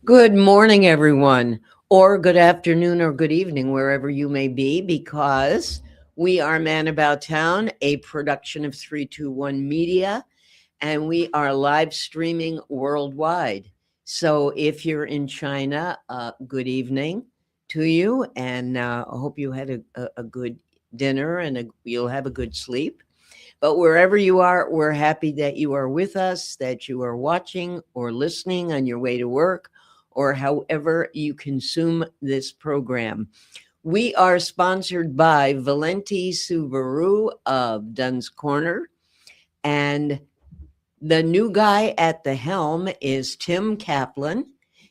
Good morning, everyone, or good afternoon or good evening, wherever you may be, because we are Man About Town, a production of 321 Media, and we are live streaming worldwide. So if you're in China, good evening to you, and I hope you had a good dinner and you'll have a good sleep. But wherever you are, we're happy that you are with us, that you are watching or listening on your way to work, or however you consume this program. We are sponsored by Valenti Subaru of Dunn's Corner. And the new guy at the helm is Tim Kaplan.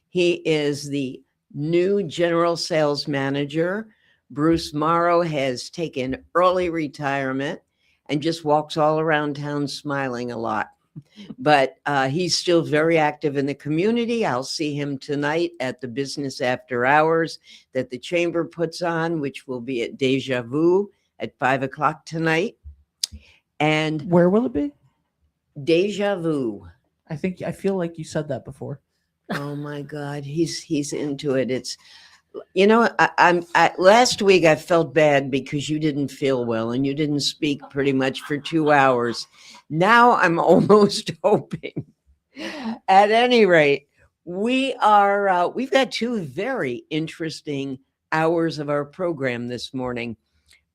He is the new general sales manager. Bruce Morrow has taken early retirement and just walks all around town smiling a lot. But he's still very active in the community. I'll see him tonight at the Business After Hours that the Chamber puts on, which will be at Deja Vu at 5 o'clock tonight. And where will it be? Deja Vu. I feel like you said that before. Oh my God, he's into it. It's, last week I felt bad because you didn't feel well and you didn't speak pretty much for 2 hours. Now I'm almost hoping. At any rate, we've got 2 very interesting hours of our program this morning.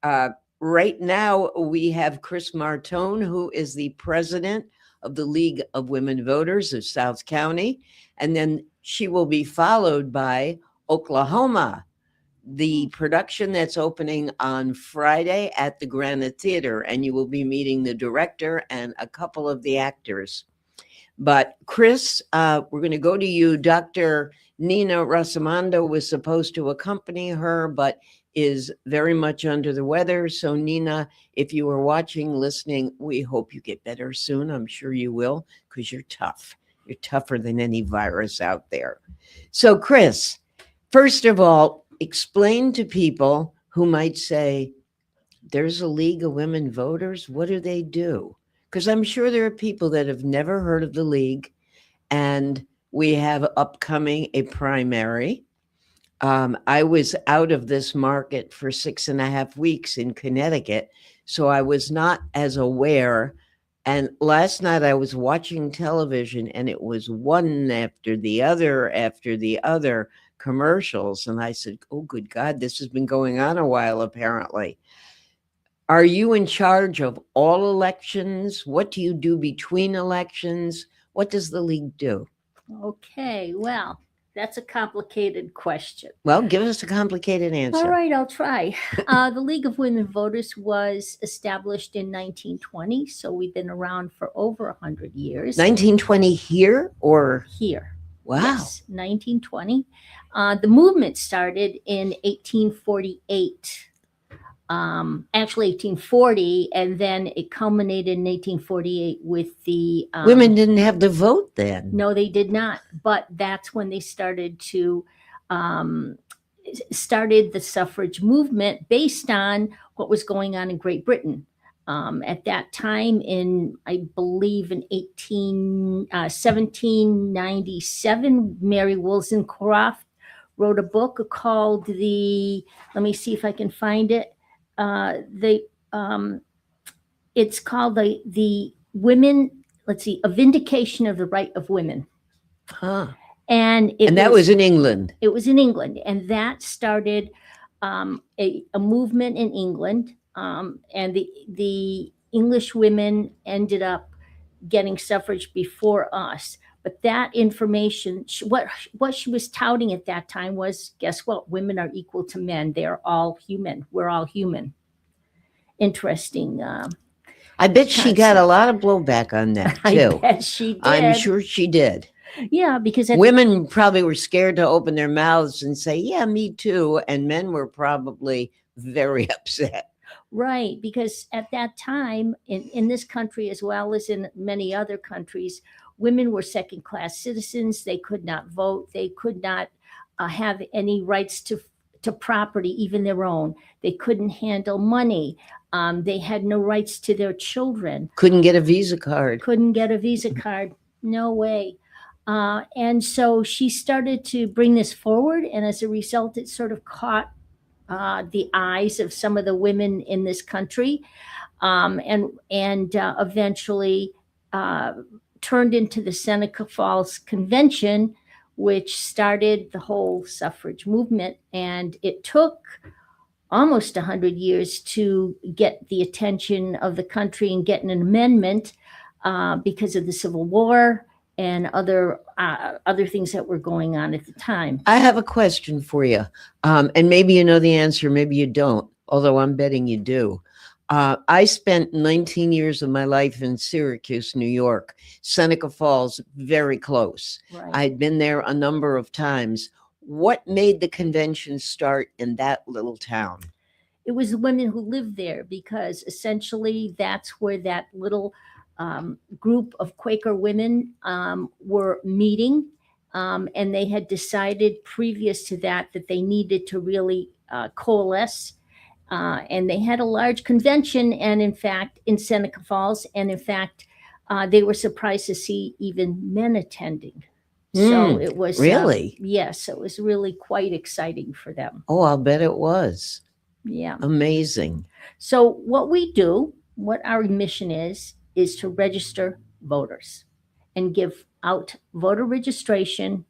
Right now, we have Chris Martone, who is the president of the League of Women Voters of South County. And then she will be followed by Oklahoma, the production that's opening on Friday at the Granite Theatre. And you will be meeting the director and a couple of the actors. But Chris, we're going to go to you. Dr. Nina Rosamondo was supposed to accompany her, but is very much under the weather. So Nina, if you are watching, listening, we hope you get better soon. I'm sure you will, because you're tough. You're tougher than any virus out there. So Chris, first of all, explain to people who might say, there's a League of Women Voters. What do they do? Because I'm sure there are people that have never heard of the League, and we have upcoming a primary. I was out of this market for 6.5 weeks in Connecticut, so I was not as aware. And last night I was watching television, and it was one after the other commercials. And I said, oh, good God, this has been going on a while, apparently. Are you in charge of all elections? What do you do between elections? What does the League do? Okay, well, that's a complicated question. Well, give us a complicated answer. All right, I'll try. The League of Women Voters was established in 1920, so we've been around for over 100 years. 1920 here or? Here. Wow. Yes, 1920. The movement started in 1848. Actually 1840, and then it culminated in 1848 with the women didn't have the vote then. No, they did not. But that's when they started the suffrage movement based on what was going on in Great Britain. At that time, I believe in 1797, Mary Wollstonecraft wrote a book called let me see if I can find it. It's called the Women, let's see, A Vindication of the Right of Women. Huh. And that was in England. It was in England, and that started a movement in England. And the English women ended up getting suffrage before us. But that information, what she was touting at that time was, guess what? Women are equal to men. They're all human. We're all human. Interesting. I bet she got a lot of blowback on that, too. I bet she did. I'm sure she did. Yeah, because women probably were scared to open their mouths and say, yeah, me too. And men were probably very upset. Right, because at that time, in this country as well as in many other countries, women were second-class citizens. They could not vote. They could not have any rights to property, even their own. They couldn't handle money. They had no rights to their children. Couldn't get a Visa card. Couldn't get a Visa card. No way. And so she started to bring this forward, and as a result, it sort of caught the eyes of some of the women in this country, and eventually turned into the Seneca Falls Convention, which started the whole suffrage movement. And it took almost 100 years to get the attention of the country and get an amendment because of the Civil War and other things that were going on at the time. I have a question for you. And maybe you know the answer, maybe you don't, although I'm betting you do. I spent 19 years of my life in Syracuse, New York. Seneca Falls, very close. Right. I'd been there a number of times. What made the convention start in that little town? It was the women who lived there, because essentially that's where that little group of Quaker women were meeting. And they had decided previous to that they needed to really coalesce. And they had a large convention, and in fact, in Seneca Falls, and in fact, they were surprised to see even men attending. So it was really? Yes, it was really quite exciting for them. Oh, I'll bet it was. Yeah. Amazing. So what our mission is to register voters and give out voter registration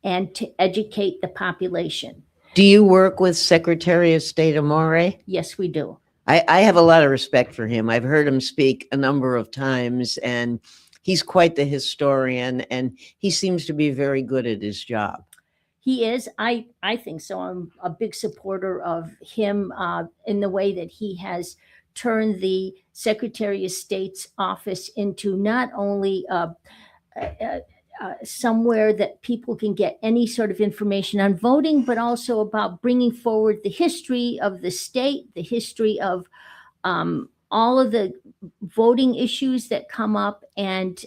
and to educate the population. Do you work with Secretary of State Amore? Yes, we do. I have a lot of respect for him. I've heard him speak a number of times, and he's quite the historian, and he seems to be very good at his job. He is. I think so. I'm a big supporter of him in the way that he has turned the Secretary of State's office into not only somewhere that people can get any sort of information on voting, but also about bringing forward the history of the state, the history of all of the voting issues that come up. And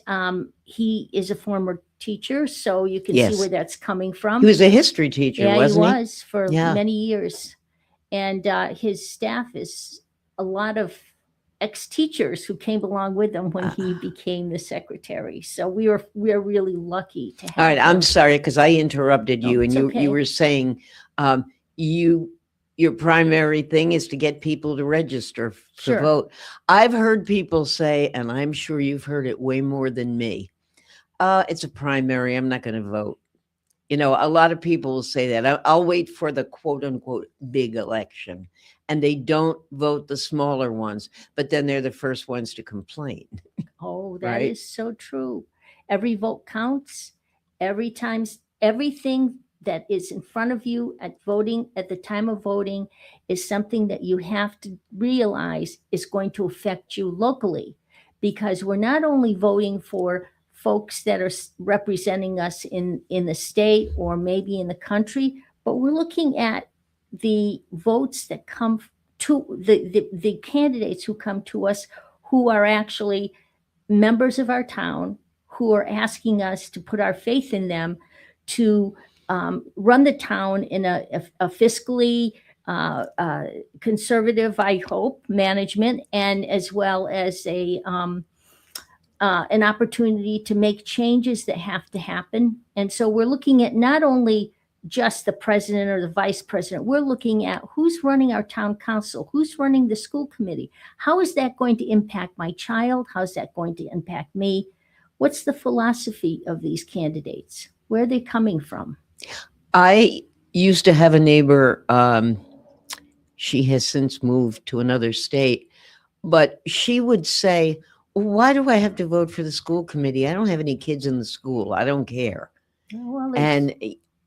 he is a former teacher, so you can Yes. see where that's coming from. He was a history teacher, Yeah, wasn't he? he was for Yeah. many years. And his staff is a lot of ex-teachers who came along with him when he became the secretary. So we are really lucky to have All right, him. I'm sorry because I interrupted you, No, and it's you okay. were saying your primary thing is to get people to register to Sure. vote. I've heard people say, and I'm sure you've heard it way more than me, it's a primary, I'm not going to vote. You know, a lot of people will say that. I'll wait for the quote unquote big election, and they don't vote the smaller ones, but then they're the first ones to complain. Oh, that Right? is so true. Every vote counts. Everything that is in front of you at the time of voting is something that you have to realize is going to affect you locally, because we're not only voting for folks that are representing us in the state or maybe in the country, but we're looking at the votes that come to the candidates who come to us, who are actually members of our town, who are asking us to put our faith in them to run the town in a fiscally conservative, I hope, management, and as well as an opportunity to make changes that have to happen. And so we're looking at not only just the president or the vice president, we're looking at who's running our town council, who's running the school committee. How is that going to impact my child? How's that going to impact me? What's the philosophy of these candidates? Where are they coming from? I used to have a neighbor, she has since moved to another state, but she would say, why do I have to vote for the school committee? I don't have any kids in the school. I don't care. Well, And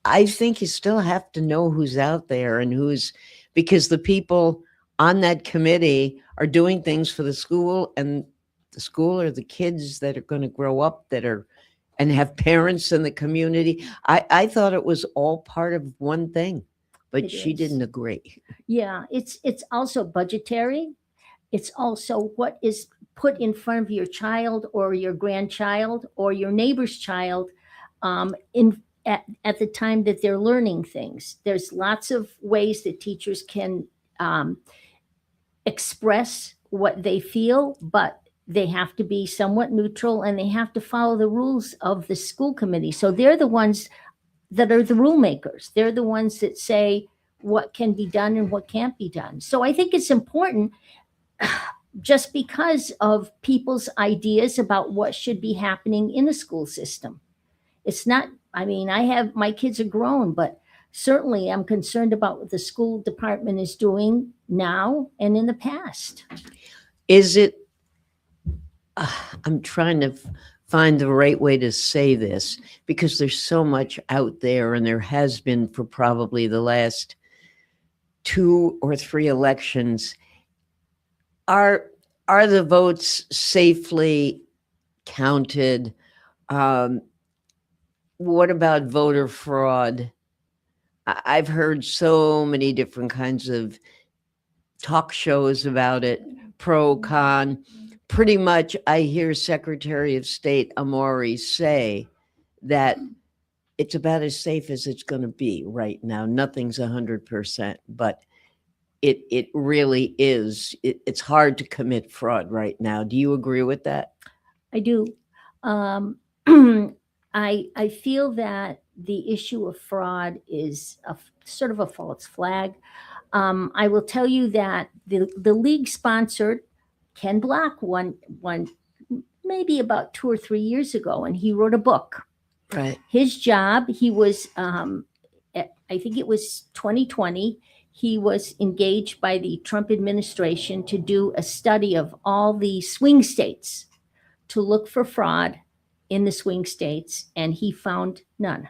I think you still have to know who's out there and because the people on that committee are doing things for the school, and the school are the kids that are going to grow up and have parents in the community. I thought it was all part of one thing, but It she is. didn't agree. yeah, it's also budgetary. It's also what is put in front of your child or your grandchild or your neighbor's child at the time that they're learning things. There's lots of ways that teachers can express what they feel, but they have to be somewhat neutral, and they have to follow the rules of the school committee. So they're the ones that are the rule makers. They're the ones that say what can be done and what can't be done. So I think it's important, just because of people's ideas about what should be happening in a school system. It's not, I mean, my kids are grown, but certainly I'm concerned about what the school department is doing now and in the past. Is it, I'm trying to find the right way to say this, because there's so much out there, and there has been for probably the last 2 or 3 elections. Are the votes safely counted? What about voter fraud? I've heard so many different kinds of talk shows about it, pro, con. Pretty much, I hear Secretary of State Amori say that it's about as safe as it's going to be right now. Nothing's 100%, but it really is. It's hard to commit fraud right now. Do you agree with that? I do. I feel that the issue of fraud is sort of a false flag. I will tell you that the league sponsored Ken Block one maybe about 2 or 3 years ago, and he wrote a book. Right. His job, he was, I think it was 2020, he was engaged by the Trump administration to do a study of all the swing states to look for fraud in the swing states, and he found none.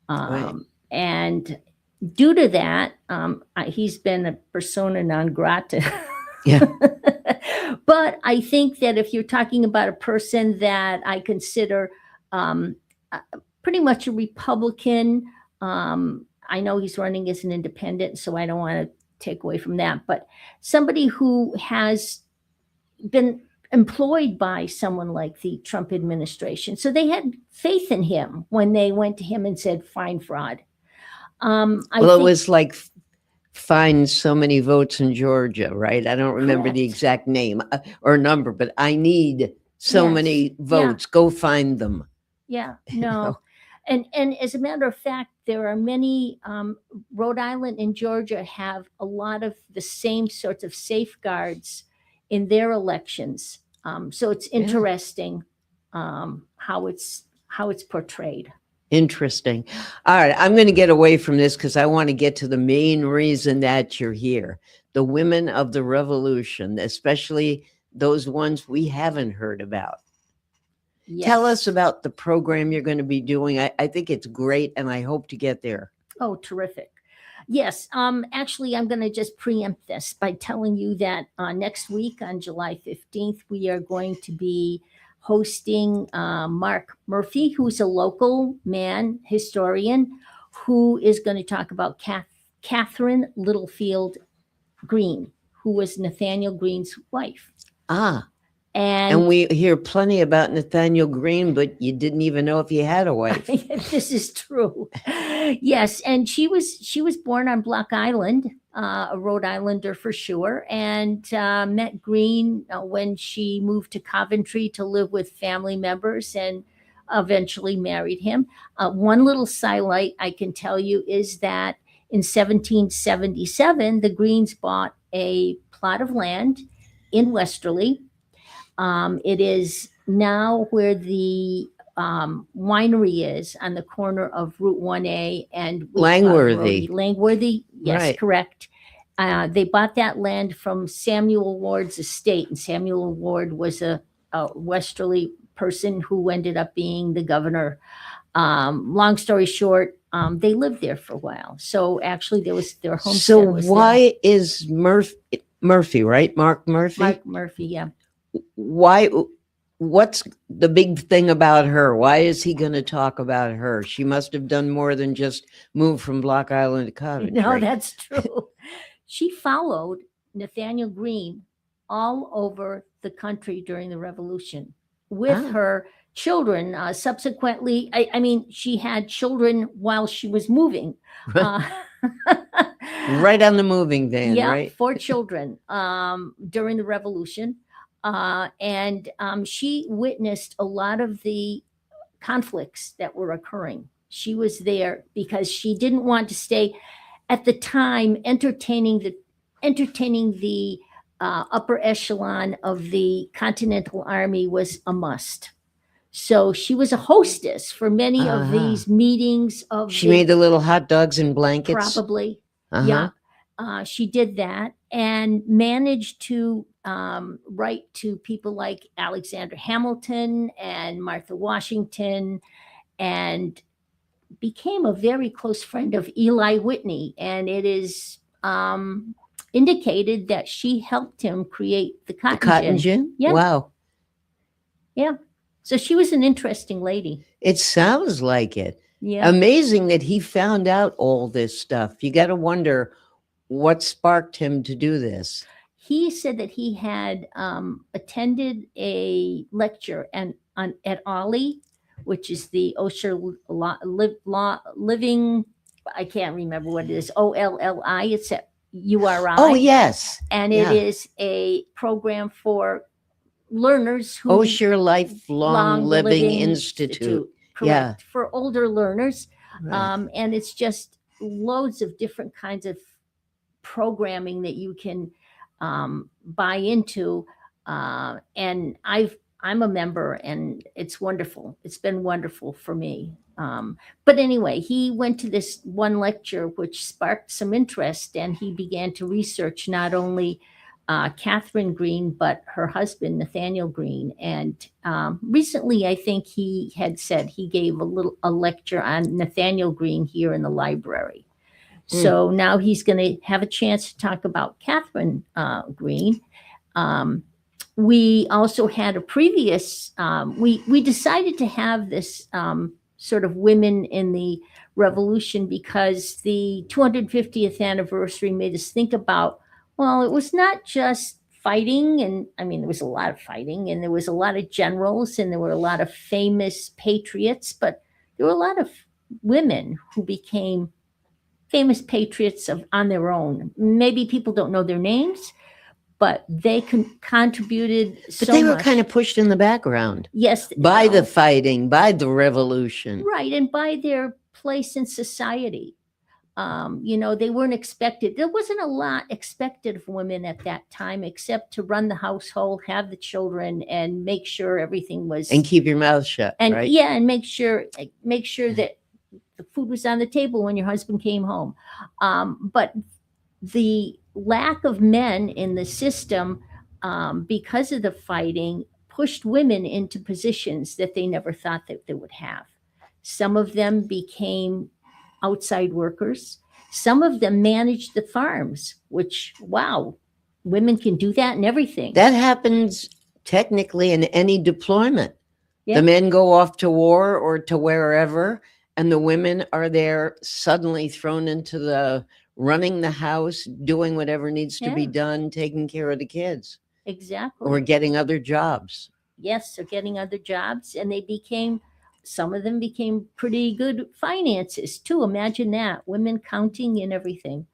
Right. And due to that, he's been a persona non grata. Yeah. But I think that if you're talking about a person that I consider pretty much a Republican, I know he's running as an independent, so I don't want to take away from that, but somebody who has been employed by someone like the Trump administration. So they had faith in him when they went to him and said, find fraud. It was like find so many votes in Georgia, right? I don't remember the exact name or number, but I need so many votes. Go find them. Yeah, no. And as a matter of fact, there are many, Rhode Island and Georgia have a lot of the same sorts of safeguards in their elections. So it's interesting how it's portrayed. Interesting. All right, I'm going to get away from this because I want to get to the main reason that you're here. The women of the revolution, especially those ones we haven't heard about. Yes. Tell us about the program you're going to be doing. I think it's great, and I hope to get there. Oh, terrific. Yes. Actually, I'm going to just preempt this by telling you that next week on July 15th, we are going to be hosting Mark Murphy, who's a local Mann historian, who is going to talk about Catherine Littlefield Green, who was Nathaniel Green's wife. And we hear plenty about Nathaniel Green, but you didn't even know if he had a wife. This is true. Yes, and she was born on Block Island, a Rhode Islander for sure, and met Green when she moved to Coventry to live with family members, and eventually married him. One little sidelight I can tell you is that in 1777, the Greens bought a plot of land in Westerly. It is now where the winery is on the corner of Route 1A and Langworthy. Langworthy, yes, right. Correct. They bought that land from Samuel Ward's estate, and Samuel Ward was a Westerly person who ended up being the governor. Long story short, they lived there for a while. So actually, there was their homestead. So why is Murphy, right? Mark Murphy? Mark Murphy, yeah. Why? What's the big thing about her? Why is he going to talk about her? She must have done more than just move from Block Island to Coventry. No, that's true. She followed Nathaniel Green all over the country during the Revolution with her children. Subsequently, I mean, she had children while she was moving. Right on the moving van, right? 4 children during the Revolution. and she witnessed a lot of the conflicts that were occurring. She was there because she didn't want to stay at the time entertaining the upper echelon of the Continental Army was a must. So she was a hostess for many of these meetings of She made the little hot dogs and blankets. probably. Uh-huh. Yeah. She did that and managed to write to people like Alexander Hamilton and Martha Washington, and became a very close friend of Eli Whitney. And it is indicated that she helped him create the cotton, Cotton gin. gin? Yeah. Wow. Yeah. So she was an interesting lady. It sounds like it. Yeah. Amazing that he found out all this stuff. You got to wonder what sparked him to do this. He said that he had attended a lecture at Ollie, which is the Osher Living, I can't remember what it is, OLLI, it's at URI. Oh, yes. And yeah. it is a program for learners who Osher Lifelong Living Institute. Correct, Yeah. for older learners. Right. And it's just loads of different kinds of programming that you can buy into. And I'm a member, and it's wonderful. It's been wonderful for me. But anyway, he went to this one lecture, which sparked some interest, and he began to research not only Catherine Green, but her husband, Nathaniel Green. And recently, I think he had said he gave a lecture on Nathaniel Green here in the library. So now he's going to have a chance to talk about Catherine Green. We also had a previous, we decided to have this sort of women in the revolution because the 250th anniversary made us think about, well, it was not just fighting. And I mean, there was a lot of fighting, and there was a lot of generals, and there were a lot of famous patriots, but there were a lot of women who became famous patriots on their own. Maybe people don't know their names, but they contributed so much. But they were kind of pushed in the background. Yes. By the fighting, by the revolution. Right, and by their place in society. They weren't expected. There wasn't a lot expected of women at that time, except to run the household, have the children, and make sure everything was. And keep your mouth shut, and right? Yeah, and make sure that the food was on the table when your husband came home. But the lack of men in the system, because of the fighting, pushed women into positions that they never thought that they would have. Some of them became outside workers. Some of them managed the farms, which, wow, women can do that and everything. That happens technically in any deployment. Yeah. The men go off to war or to wherever, and the women are there suddenly thrown into the running the house, doing whatever needs to be Yeah. done, taking care of the kids, Exactly. or getting other jobs. Yes, they're getting other jobs, and some of them became pretty good finances too. Imagine that, women counting and everything.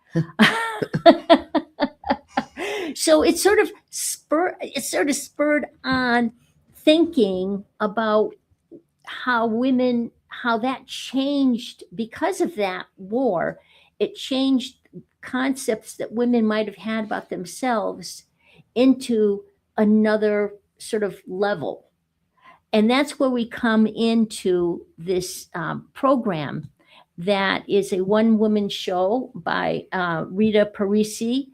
So it sort of spurred on thinking about how that changed because of that war. It changed concepts that women might have had about themselves into another sort of level. And that's where we come into this program that is a one-woman show by Rita Parisi.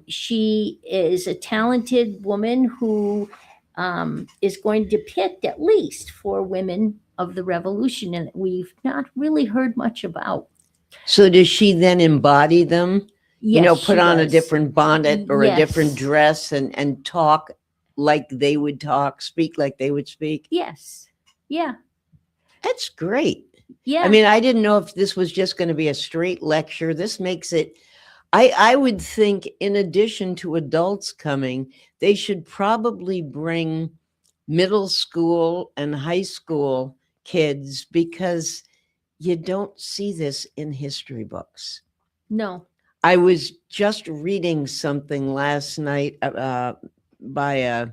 She is a talented woman who is going to depict at least 4 women of the revolution, and we've not really heard much about. So does she then embody them? Yes, Put she on a does. different bonnet or Yes. a different dress and talk like they would talk, speak like they would speak? Yes. Yeah. That's great. Yeah. I mean, I didn't know if this was just going to be a straight lecture. This makes it, I would think, in addition to adults coming, they should probably bring middle school and high school kids, because you don't see this in history books. No. I was just reading something last night by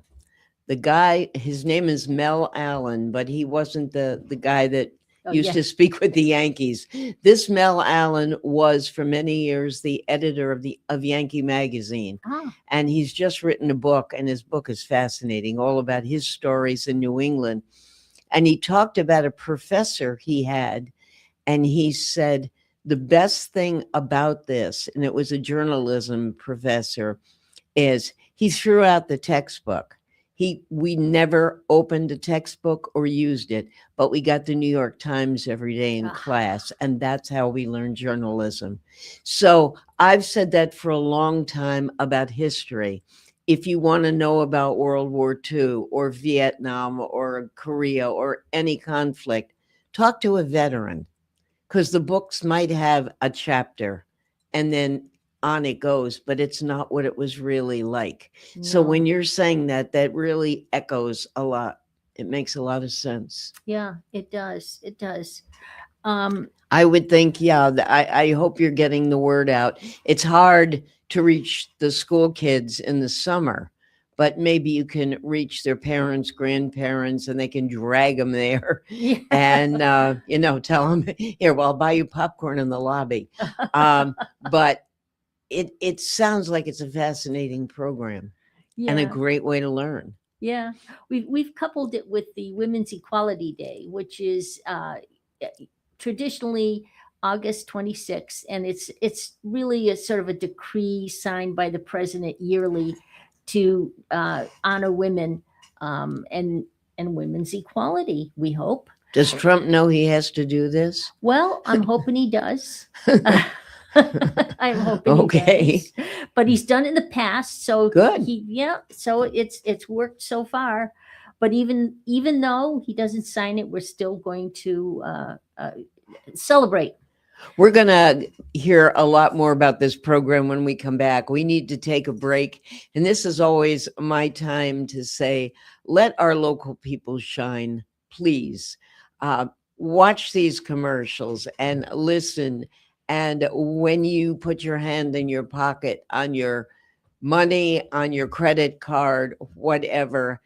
the guy. His name is Mel Allen, but he wasn't the guy that used to speak with the Yankees. This Mel Allen was for many years the editor of Yankee Magazine. Oh. And he's just written a book, and his book is fascinating, all about his stories in New England. And he talked about a professor he had, and he said, the best thing about this, and it was a journalism professor, is he threw out the textbook. We never opened a textbook or used it, but we got the New York Times every day in class, and that's how we learned journalism. So I've said that for a long time about history. If you want to know about World War II or Vietnam or Korea or any conflict, talk to a veteran, because the books might have a chapter and then on it goes, but it's not what it was really like. No. So when you're saying that, that really echoes a lot. It makes a lot of sense. Yeah, it does. It does. I would think, I hope you're getting the word out. It's hard to reach the school kids in the summer, but maybe you can reach their parents, grandparents, and they can drag them there and, tell them, here, well, I'll buy you popcorn in the lobby. But it sounds like it's a fascinating program and a great way to learn. Yeah, we've coupled it with the Women's Equality Day, which is traditionally August 26th, and it's really a sort of a decree signed by the president yearly to honor women and women's equality, we hope. Does Trump know he has to do this? Well, I'm hoping he does. I'm hoping he does. But he's done it in the past, so good. So it's worked so far. But even though he doesn't sign it, we're still going to celebrate. We're going to hear a lot more about this program when we come back. We need to take a break. And this is always my time to say, let our local people shine, please. Watch these commercials and listen. And when you put your hand in your pocket on your money, on your credit card, whatever,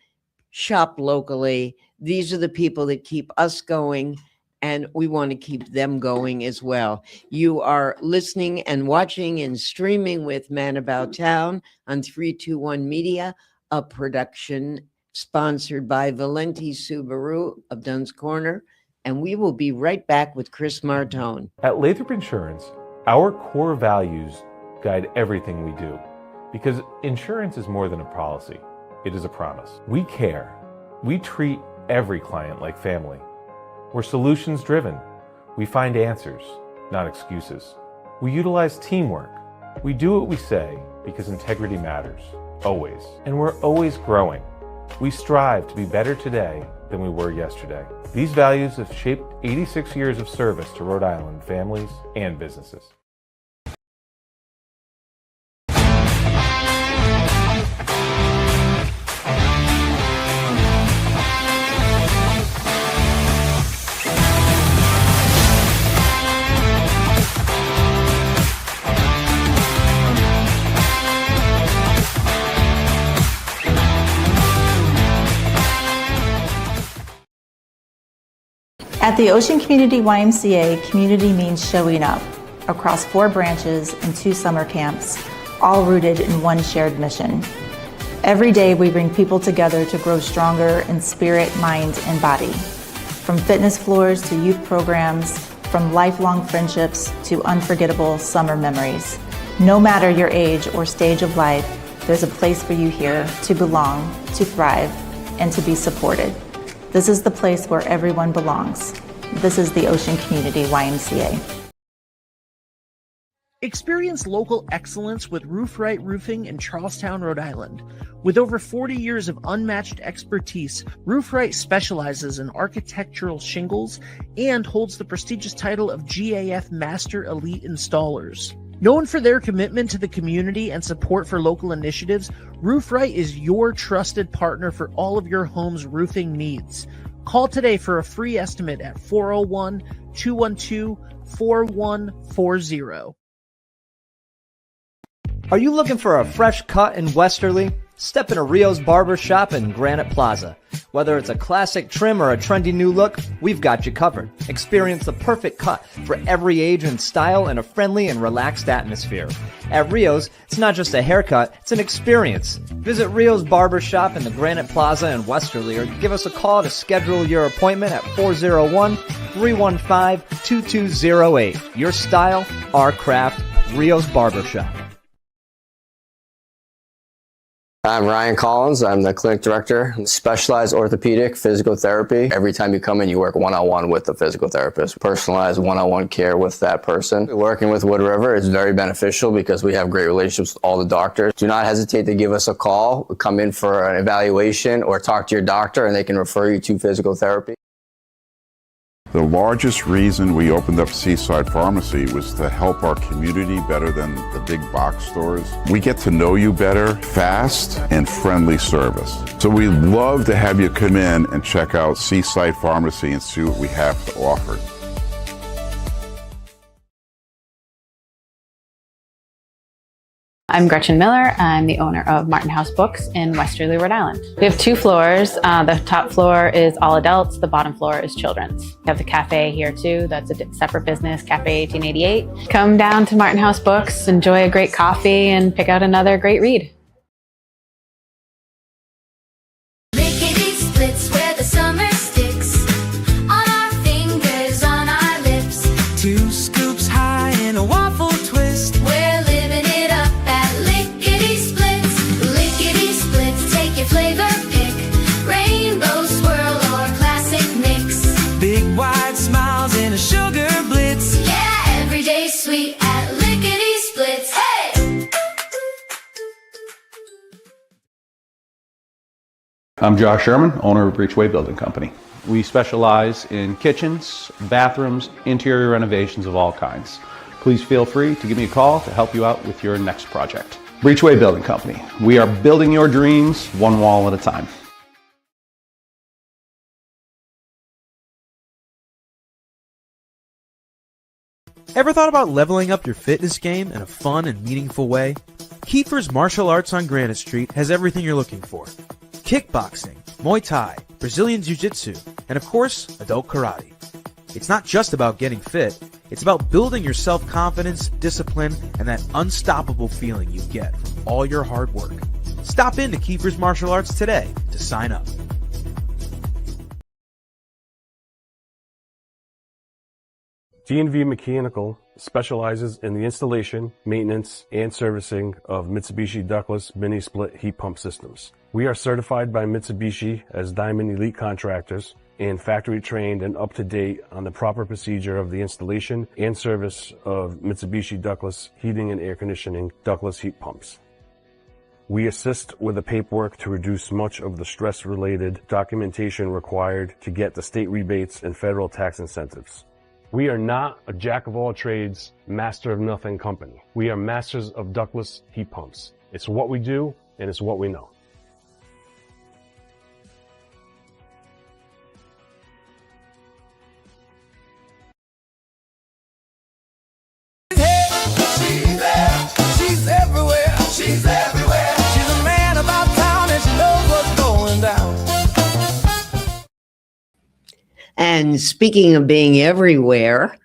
shop locally. These are the people that keep us going, and we want to keep them going as well. You are listening and watching and streaming with Man About Town on 321 Media, a production sponsored by Valenti Subaru of Dunn's Corner. And we will be right back with Chris Martone. At Lathrop Insurance, our core values guide everything we do, because insurance is more than a policy. It is a promise. We care. We treat every client like family. We're solutions driven. We find answers, not excuses. We utilize teamwork. We do what we say because integrity matters, always. And we're always growing. We strive to be better today than we were yesterday. These values have shaped 86 years of service to Rhode Island families and businesses. At the Ocean Community YMCA, community means showing up across 4 branches and 2 summer camps, all rooted in one shared mission. Every day we bring people together to grow stronger in spirit, mind, and body. From fitness floors to youth programs, from lifelong friendships to unforgettable summer memories. No matter your age or stage of life, there's a place for you here to belong, to thrive, and to be supported. This is the place where everyone belongs. This is the Ocean Community YMCA. Experience local excellence with Roof Right Roofing in Charlestown, Rhode Island. With over 40 years of unmatched expertise, Roof Right specializes in architectural shingles and holds the prestigious title of GAF Master Elite Installers. Known for their commitment to the community and support for local initiatives, Roof Right is your trusted partner for all of your home's roofing needs. Call today for a free estimate at 401-212-4140. Are you looking for a fresh cut in Westerly? Step into Rio's Barber Shop in Granite Plaza. Whether it's a classic trim or a trendy new look, we've got you covered. Experience the perfect cut for every age and style in a friendly and relaxed atmosphere. At Rio's, it's not just a haircut, it's an experience. Visit Rio's Barber Shop in the Granite Plaza in Westerly or give us a call to schedule your appointment at 401-315-2208. Your style, our craft, Rio's Barber Shop. I'm Ryan Collins. I'm the clinic director, specialized orthopedic physical therapy. Every time you come in, you work one-on-one with the physical therapist. Personalized one-on-one care with that person. Working with Wood River is very beneficial because we have great relationships with all the doctors. Do not hesitate to give us a call, come in for an evaluation, or talk to your doctor, and they can refer you to physical therapy. The largest reason we opened up Seaside Pharmacy was to help our community better than the big box stores. We get to know you better, fast and friendly service. So we'd love to have you come in and check out Seaside Pharmacy and see what we have to offer. I'm Gretchen Miller. I'm the owner of Martin House Books in Westerly, Rhode Island. We have 2 floors. The top floor is all adults. The bottom floor is children's. We have the cafe here too. That's a separate business, Cafe 1888. Come down to Martin House Books, enjoy a great coffee, and pick out another great read. Lickety splits where the summer sticks on our fingers, on our lips. 2 scoops high in a waffle twist. We're living it up at Lickety Splits. Lickety Splits, take your flavor pick. Rainbow swirl or classic mix. Big wide smiles and a sugar blitz. Yeah, everyday sweet at Lickety Splits. Hey! I'm Josh Sherman, owner of Breachway Building Company. We specialize in kitchens, bathrooms, interior renovations of all kinds. Please feel free to give me a call to help you out with your next project. Breachway Building Company. We are building your dreams one wall at a time. Ever thought about leveling up your fitness game in a fun and meaningful way? Kiefer's Martial Arts on Granite Street has everything you're looking for. Kickboxing, Muay Thai, Brazilian Jiu-Jitsu, and of course, adult karate. It's not just about getting fit, it's about building your self-confidence, discipline, and that unstoppable feeling you get from all your hard work. Stop in to Kiefer's Martial Arts today to sign up. D&V Mechanical specializes in the installation, maintenance, and servicing of Mitsubishi ductless mini-split heat pump systems. We are certified by Mitsubishi as Diamond Elite Contractors and factory trained and up to date on the proper procedure of the installation and service of Mitsubishi ductless heating and air conditioning ductless heat pumps. We assist with the paperwork to reduce much of the stress-related documentation required to get the state rebates and federal tax incentives. We are not a jack-of-all-trades, master-of-nothing company. We are masters of ductless heat pumps. It's what we do, and it's what we know. She's everywhere. She's everywhere. She's a man about town and she knows what's going down. And speaking of being everywhere,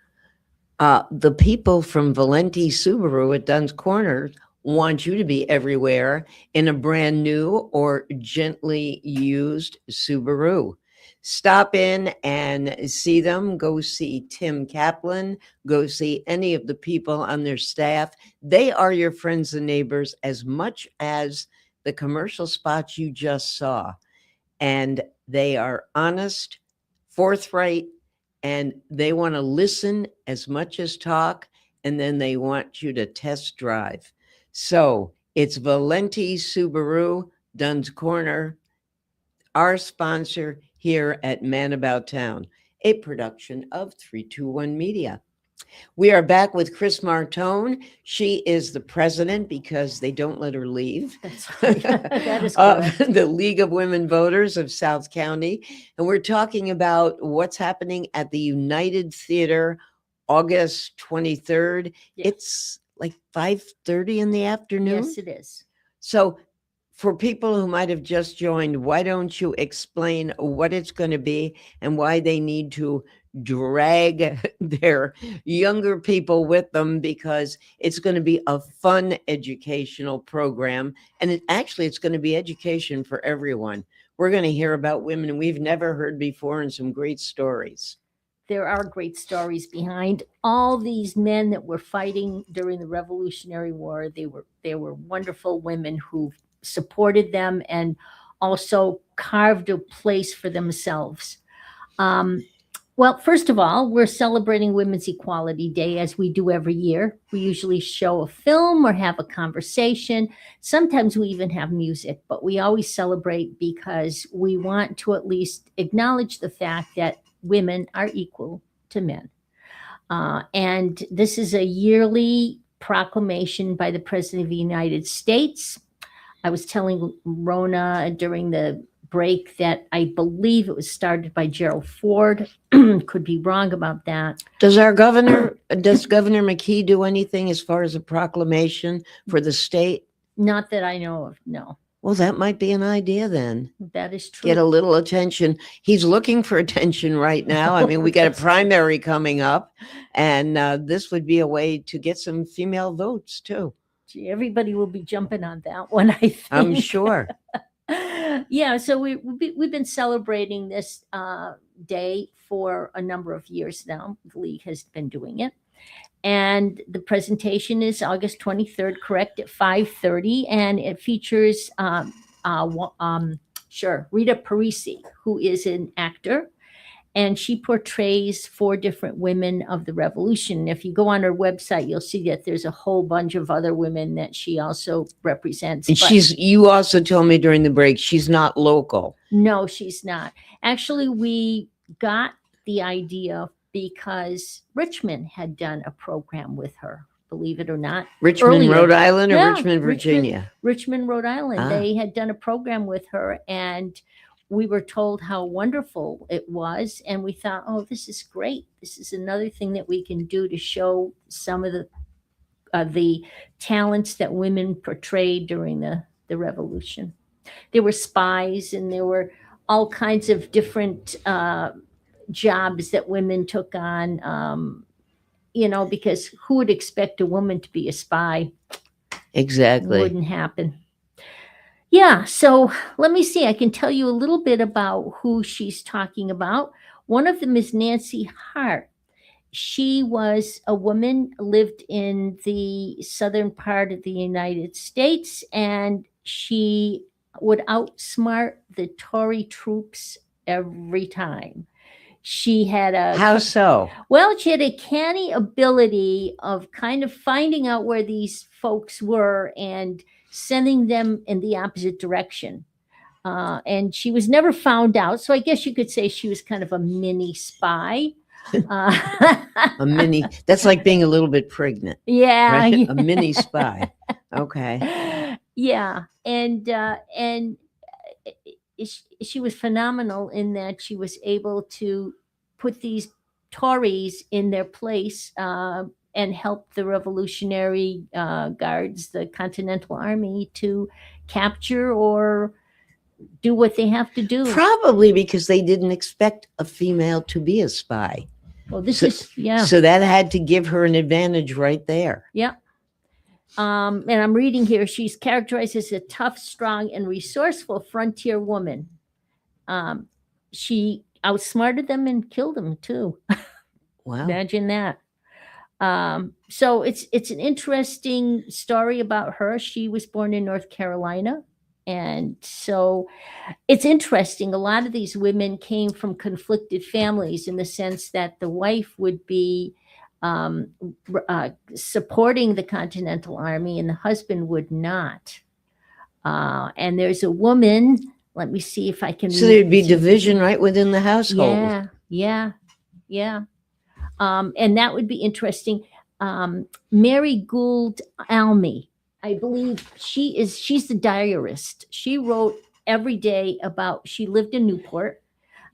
the people from Valenti Subaru at Dunn's Corner want you to be everywhere in a brand new or gently used Subaru. Stop in and see them. Go see Tim Kaplan. Go see any of the people on their staff. They are your friends and neighbors as much as the commercial spots you just saw. And they are honest, forthright, and they want to listen as much as talk, and then they want you to test drive. So it's Valenti Subaru, Dunn's Corner, our sponsor here at Man About Town, a production of 321 Media. We are back with Chris Martone. She is the president because they don't let her leave. That's right. That is correct. The League of Women Voters of South County. And we're talking about what's happening at the United Theatre August 23rd. Yes. It's like 5:30 in the afternoon. Yes, it is. So for people who might have just joined, why don't you explain what it's going to be and why they need to drag their younger people with them, because it's going to be a fun educational program. And it's going to be education for everyone. We're going to hear about women we've never heard before and some great stories. There are great stories behind all these men that were fighting during the Revolutionary War. They were wonderful women who supported them and also carved a place for themselves. Well, first of all, we're celebrating Women's Equality Day as we do every year. We usually show a film or have a conversation. Sometimes we even have music, but we always celebrate because we want to at least acknowledge the fact that women are equal to men. And this is a yearly proclamation by the President of the United States. I was telling Rona during the break that I believe it was started by Gerald Ford. Could be wrong about that. Does Governor McKee do anything as far as a proclamation for the state? Not that I know of, no. Well, that might be an idea then. That is true. Get a little attention. He's looking for attention right now. I mean, we got a primary coming up, and this would be a way to get some female votes too. Gee, everybody will be jumping on that one, I think. I'm sure. Yeah, so we've been celebrating this day for a number of years now. The league has been doing it. And the presentation is August 23rd, correct, at 5:30. And it features, Rita Parisi, who is an actor. And she portrays 4 different women of the revolution. If you go on her website, you'll see that there's a whole bunch of other women that she also represents. And you also told me during the break, she's not local. No, she's not. Actually, we got the idea because Richmond had done a program with her, believe it or not. Richmond, earlier. Rhode Island, or Yeah, Richmond, Virginia? Richmond, Rhode Island. Ah. They had done a program with her, and we were told how wonderful it was. And we thought, oh, this is great. This is another thing that we can do to show some of the talents that women portrayed during the revolution. There were spies, and there were all kinds of different jobs that women took on, because who would expect a woman to be a spy? Exactly. Wouldn't happen. Yeah, so let me see. I can tell you a little bit about who she's talking about. One of them is Nancy Hart. She was a woman, lived in the southern part of the United States, and she would outsmart the Tory troops every time. She had How so? Well, she had a canny ability of kind of finding out where these folks were and sending them in the opposite direction. And she was never found out. So I guess you could say she was kind of a mini spy. A mini, that's like being a little bit pregnant. Yeah. Right? Yeah. A mini spy. Okay. Yeah. And she was phenomenal in that she was able to put these Tories in their place and help the Revolutionary Guards, the Continental Army, to capture or do what they have to do. Probably because they didn't expect a female to be a spy. Well, this So- is, yeah. So that had to give her an advantage right there. Yeah. And I'm reading here, she's characterized as a tough, strong, and resourceful frontier woman. She outsmarted them and killed them too. Wow. Imagine that. So it's an interesting story about her. She was born in North Carolina. And so it's interesting. A lot of these women came from conflicted families in the sense that the wife would be supporting the Continental Army and the husband would not. And there's a woman, let me see if I can. So there'd be division right within the household. Yeah. And that would be interesting. Mary Gould Almy, I believe she's the diarist. She wrote every day about, she lived in Newport.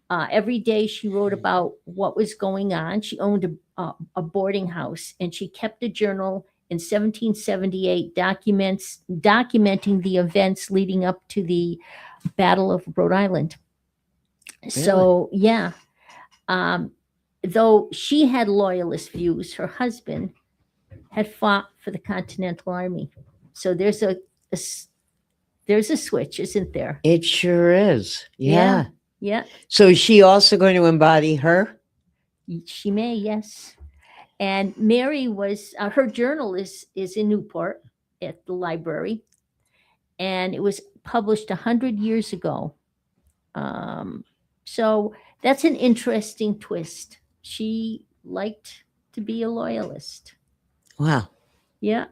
Every day she wrote about what was going on. She owned a boarding house and she kept a journal in 1778, documenting the events leading up to the Battle of Rhode Island. So yeah, though she had loyalist views, her husband had fought for the Continental Army. So there's a switch, isn't there? It sure is. Yeah. Yeah. So is she also going to embody her? She may, yes. And Mary was, her journal is in Newport at the library. And it was published 100 years ago. So that's an interesting twist. She liked to be a loyalist. Wow. Yeah.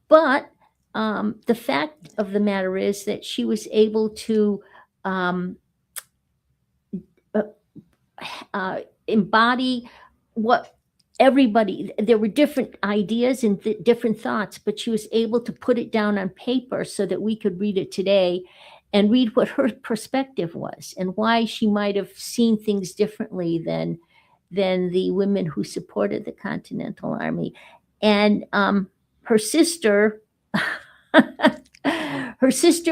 But the fact of the matter is that she was able to embody what everybody, there were different ideas and different thoughts, but she was able to put it down on paper so that we could read it today and read what her perspective was and why she might have seen things differently than the women who supported the Continental Army. And her sister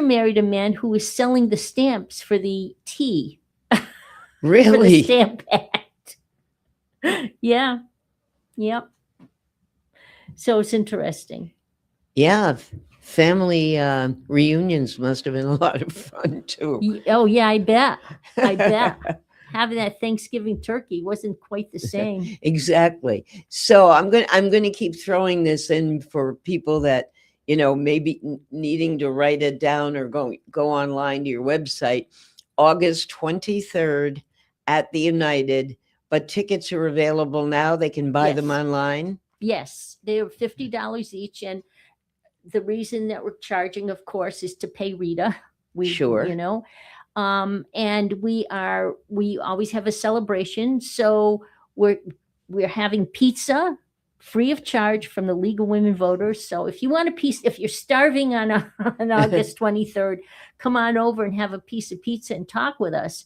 married a man who was selling the stamps for the tea. Really? For the Stamp Act. Yeah. Yep. So it's interesting. Yeah. Family reunions must have been a lot of fun too. Oh yeah, I bet. Having that Thanksgiving turkey wasn't quite the same. Exactly. So I'm going to keep throwing this in for people that, maybe needing to write it down or go online to your website. August 23rd at the United, but tickets are available now. They can buy them online. Yes, they're $50 each, and the reason that we're charging, of course, is to pay Rita. Sure. And we always have a celebration, so we're having pizza free of charge from the League of Women Voters. So if you want a piece, if you're starving on August 23rd, come on over and have a piece of pizza and talk with us.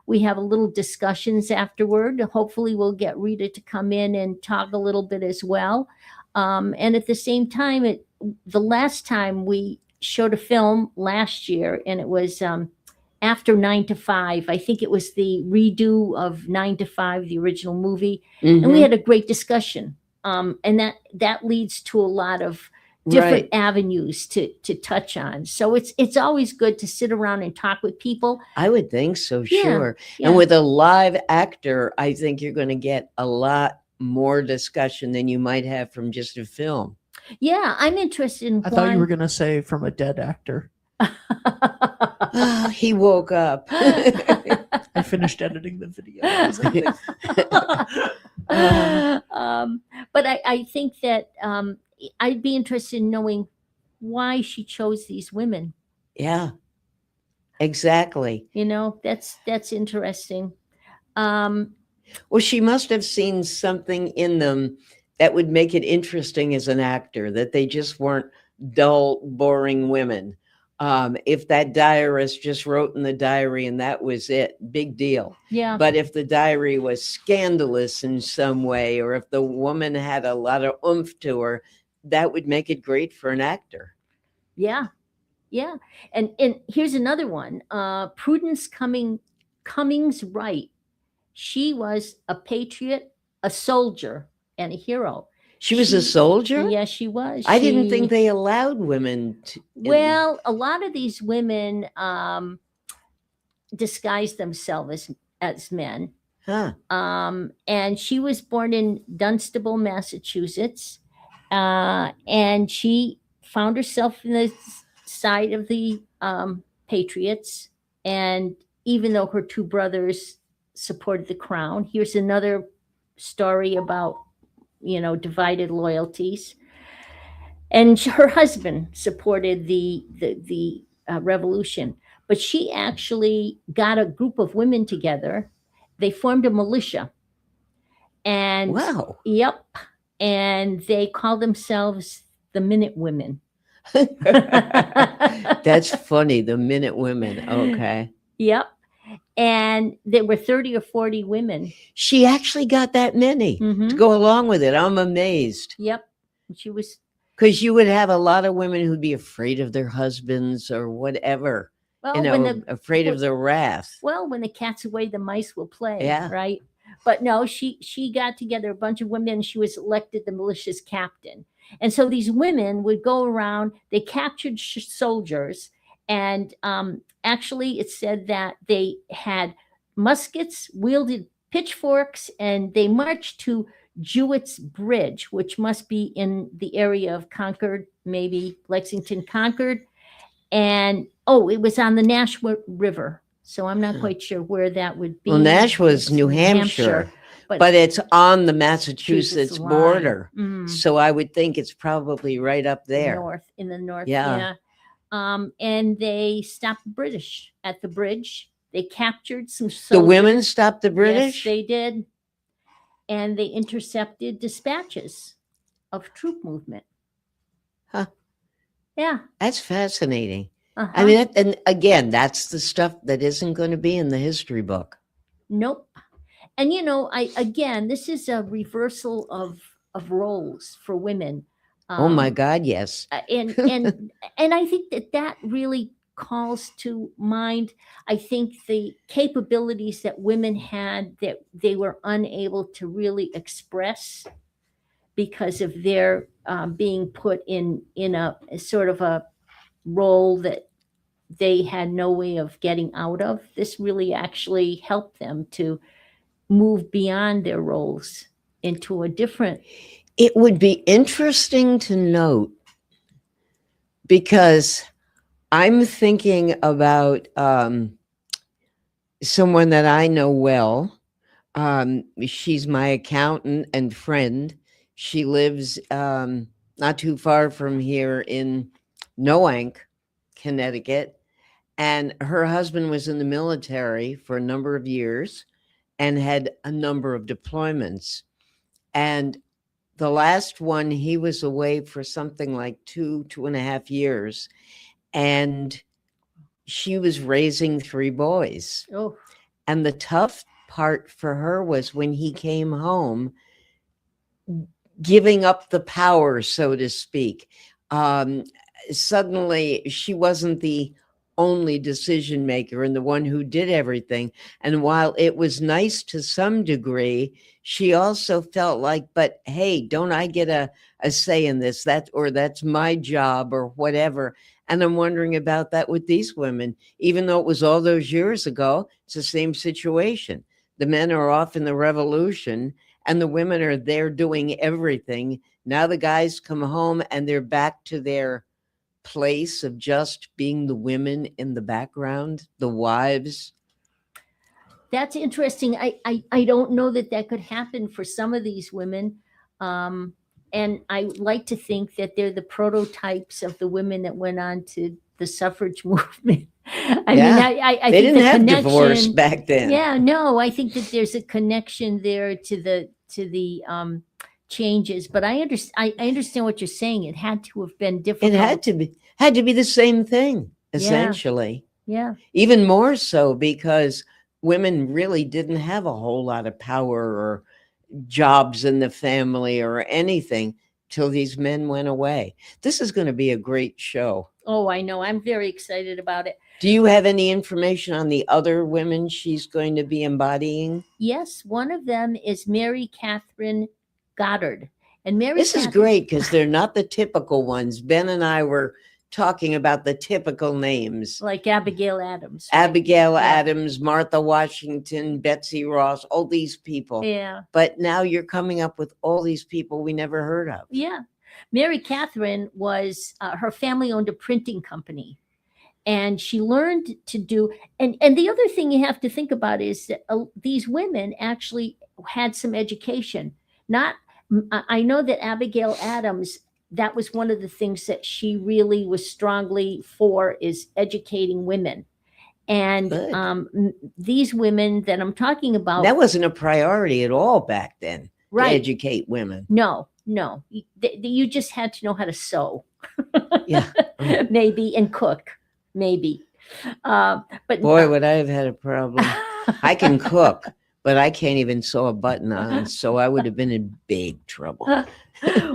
We have a little discussions afterward. Hopefully we'll get Rita to come in and talk a little bit as well. And at the same time, the last time we showed a film last year, and it was after 9 to 5. I think it was the redo of 9 to 5, the original movie. Mm-hmm. And we had a great discussion. And that leads to a lot of different avenues to touch on. So it's always good to sit around and talk with people. I would think so, Yeah, sure. yeah. And with a live actor, I think you're going to get a lot more discussion than you might have from just a film. Yeah, I'm interested in I thought you were going to say from a dead actor. He woke up. I finished editing the video. But I think that I'd be interested in knowing why she chose these women. Yeah, exactly. That's interesting. Well, she must have seen something in them that would make it interesting as an actor, that they just weren't dull, boring women. If that diarist just wrote in the diary and that was it, big deal. Yeah. But if the diary was scandalous in some way, or if the woman had a lot of oomph to her, that would make it great for an actor. Yeah. Yeah. And here's another one. Prudence Cummings Wright. She was a patriot, a soldier, and a hero. She was a soldier? Yes, she was. I didn't think they allowed women to. Well, a lot of these women disguise themselves as men. Huh. And she was born in Dunstable, Massachusetts. And she found herself in the side of the Patriots. And even though her two brothers supported the crown, here's another story about divided loyalties. And her husband supported the revolution, but she actually got a group of women together. They formed a militia. And wow. Yep. And they called themselves the Minute Women. That's funny. The Minute Women. Okay. Yep. And there were 30 or 40 women. She actually got that many to go along with it. I'm amazed. Yep. She was, Because you would have a lot of women who'd be afraid of their husbands or whatever, well, you know, when the afraid of their wrath. well, when the cat's away, the mice will play. Yeah. Right. But no, she got together a bunch of women. She was elected the militia's captain. And so these women would go around, they captured soldiers. And actually, it said that they had muskets, wielded pitchforks, and they marched to Jewett's Bridge, which must be in the area of Concord, maybe Lexington, Concord. And it was on the Nash River. So I'm not quite sure where that would be. Well, Nash was New Hampshire, but it's on the Massachusetts line. border. Mm. So I would think it's probably right up there. In the north. Yeah. And they stopped the British at the bridge. They captured some soldiers. The women stopped the British? Yes, they did. And they intercepted dispatches of troop movement. Huh. Yeah. That's fascinating. Uh-huh. I mean, and again, that's the stuff that isn't going to be in the history book. Nope. And this is a reversal of roles for women. Oh my God, yes. And I think that really calls to mind, I think, the capabilities that women had that they were unable to really express because of their being put in a sort of a role that they had no way of getting out of. This really actually helped them to move beyond their roles into a different. It would be interesting to note, because I'm thinking about someone that I know well. She's my accountant and friend. She lives not too far from here in Noank, Connecticut. And her husband was in the military for a number of years and had a number of deployments. And the last one, he was away for something like 2.5 years. And she was raising 3 boys. Oh. And the tough part for her was when he came home, giving up the power, so to speak. Suddenly, she wasn't the only decision maker and the one who did everything. And while it was nice to some degree, she also felt like, but hey, don't I get a say in this? That's my job or whatever. And I'm wondering about that with these women. Even though it was all those years ago, it's the same situation. The men are off in the revolution and the women are there doing everything. Now the guys come home and they're back to their place of just being the women in the background, the wives. That's interesting. I don't know that could happen for some of these women. And I like to think that they're the prototypes of the women that went on to the suffrage movement. I they think didn't have divorce back then. Yeah, no, I think that there's a connection there to the changes. But I understand what you're saying. It had to have been difficult. It had to be the same thing, essentially. Yeah. Even more so because women really didn't have a whole lot of power or jobs in the family or anything till these men went away. This is going to be a great show. Oh, I know. I'm very excited about it. Do you have any information on the other women she's going to be embodying? Yes, one of them is Mary Catherine Goddard. And This is great because they're not the typical ones. Ben and I were talking about the typical names. Like Abigail Adams. Right? Abigail Adams, Martha Washington, Betsy Ross, all these people. Yeah. But now you're coming up with all these people we never heard of. Yeah. Mary Catherine was, her family owned a printing company. And she learned to do, and the other thing you have to think about is that these women actually had some education. I know that Abigail Adams, that was one of the things that she really was strongly for, is educating women. And these women that I'm talking about. That wasn't a priority at all back then, right, to educate women. No. You just had to know how to sew. Yeah. Maybe, and cook. Maybe. But boy, would I have had a problem. I can cook, but I can't even sew a button on, so I would have been in big trouble.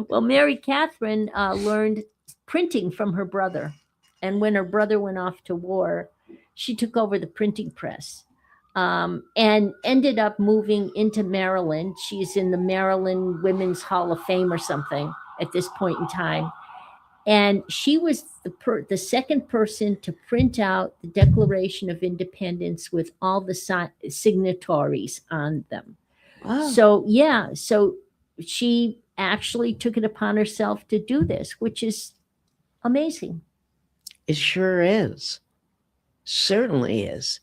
Well, Mary Catherine learned printing from her brother. And when her brother went off to war, she took over the printing press and ended up moving into Maryland. She's in the Maryland Women's Hall of Fame or something at this point in time. And she was the second person to print out the Declaration of Independence with all the signatories on them. Wow. So, yeah, so she actually took it upon herself to do this, which is amazing. It sure is. Certainly is.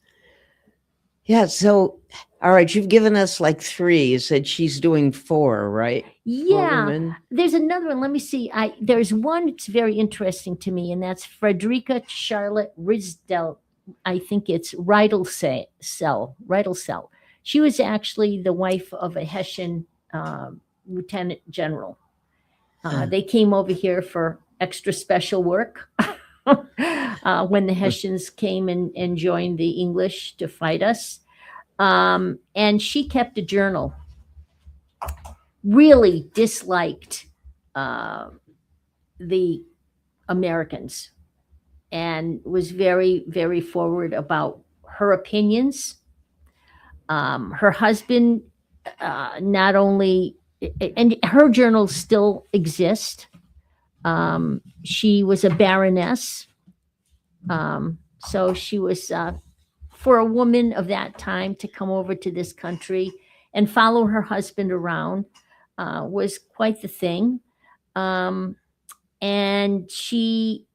Yeah. So, all right, you've given us like 3. You said she's doing 4, right? Yeah. 4 women. There's another one. Let me see. There's one that's very interesting to me, and that's Frederica Charlotte Risdell. I think it's Rydelsell. She was actually the wife of a Hessian lieutenant general. They came over here for extra special work when the Hessians came and joined the English to fight us. And she kept a journal. Really disliked the Americans and was very, very forward about her opinions. Her husband, not only, and her journals still exist. She was a baroness. So she was, for a woman of that time to come over to this country and follow her husband around was quite the thing. And she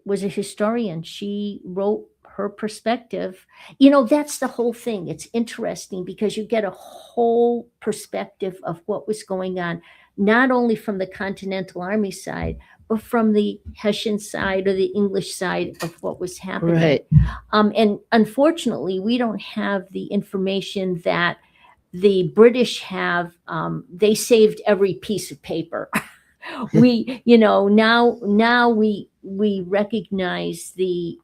was a historian. She wrote her perspective. That's the whole thing. It's interesting because you get a whole perspective of what was going on, not only from the Continental Army side, but from the Hessian side or the English side of what was happening. Right. And unfortunately, we don't have the information that the British have. They saved every piece of paper. We, now we recognize the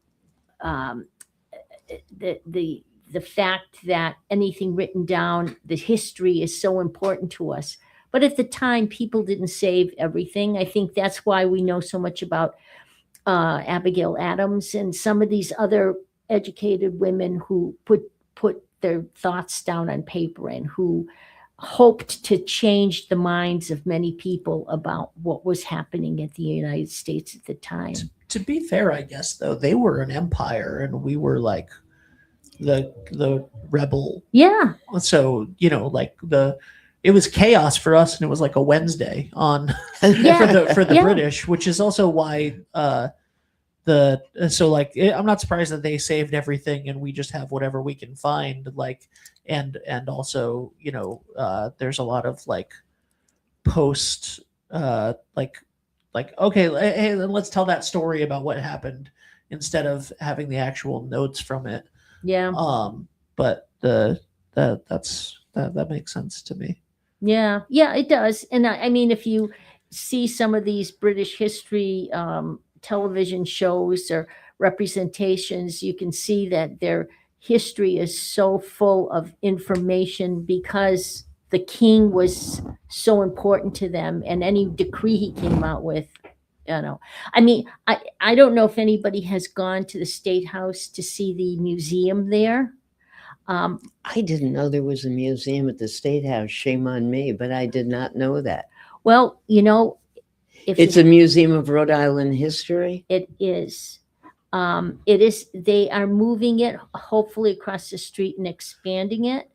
fact that anything written down, the history is so important to us. But at the time, people didn't save everything. I think that's why we know so much about Abigail Adams and some of these other educated women who put their thoughts down on paper and who hoped to change the minds of many people about what was happening at the United States at the time. To be fair, I guess, though, they were an empire and we were like the rebel. Yeah. So, it was chaos for us, and it was like a Wednesday on for the British, which is also why I'm not surprised that they saved everything and we just have whatever we can find. And also, there's a lot of post okay, hey, let's tell that story about what happened instead of having the actual notes from it. Yeah. But that makes sense to me. Yeah, it does. And I mean, if you see some of these British history television shows or representations, you can see that their history is so full of information because the king was so important to them, and any decree he came out with, I mean, I don't know if anybody has gone to the State House to see the museum there. I didn't know there was a museum at the State House. Shame on me, but I did not know that. Well, it's a museum of Rhode Island history. It is. It is. They are moving it, hopefully across the street and expanding it.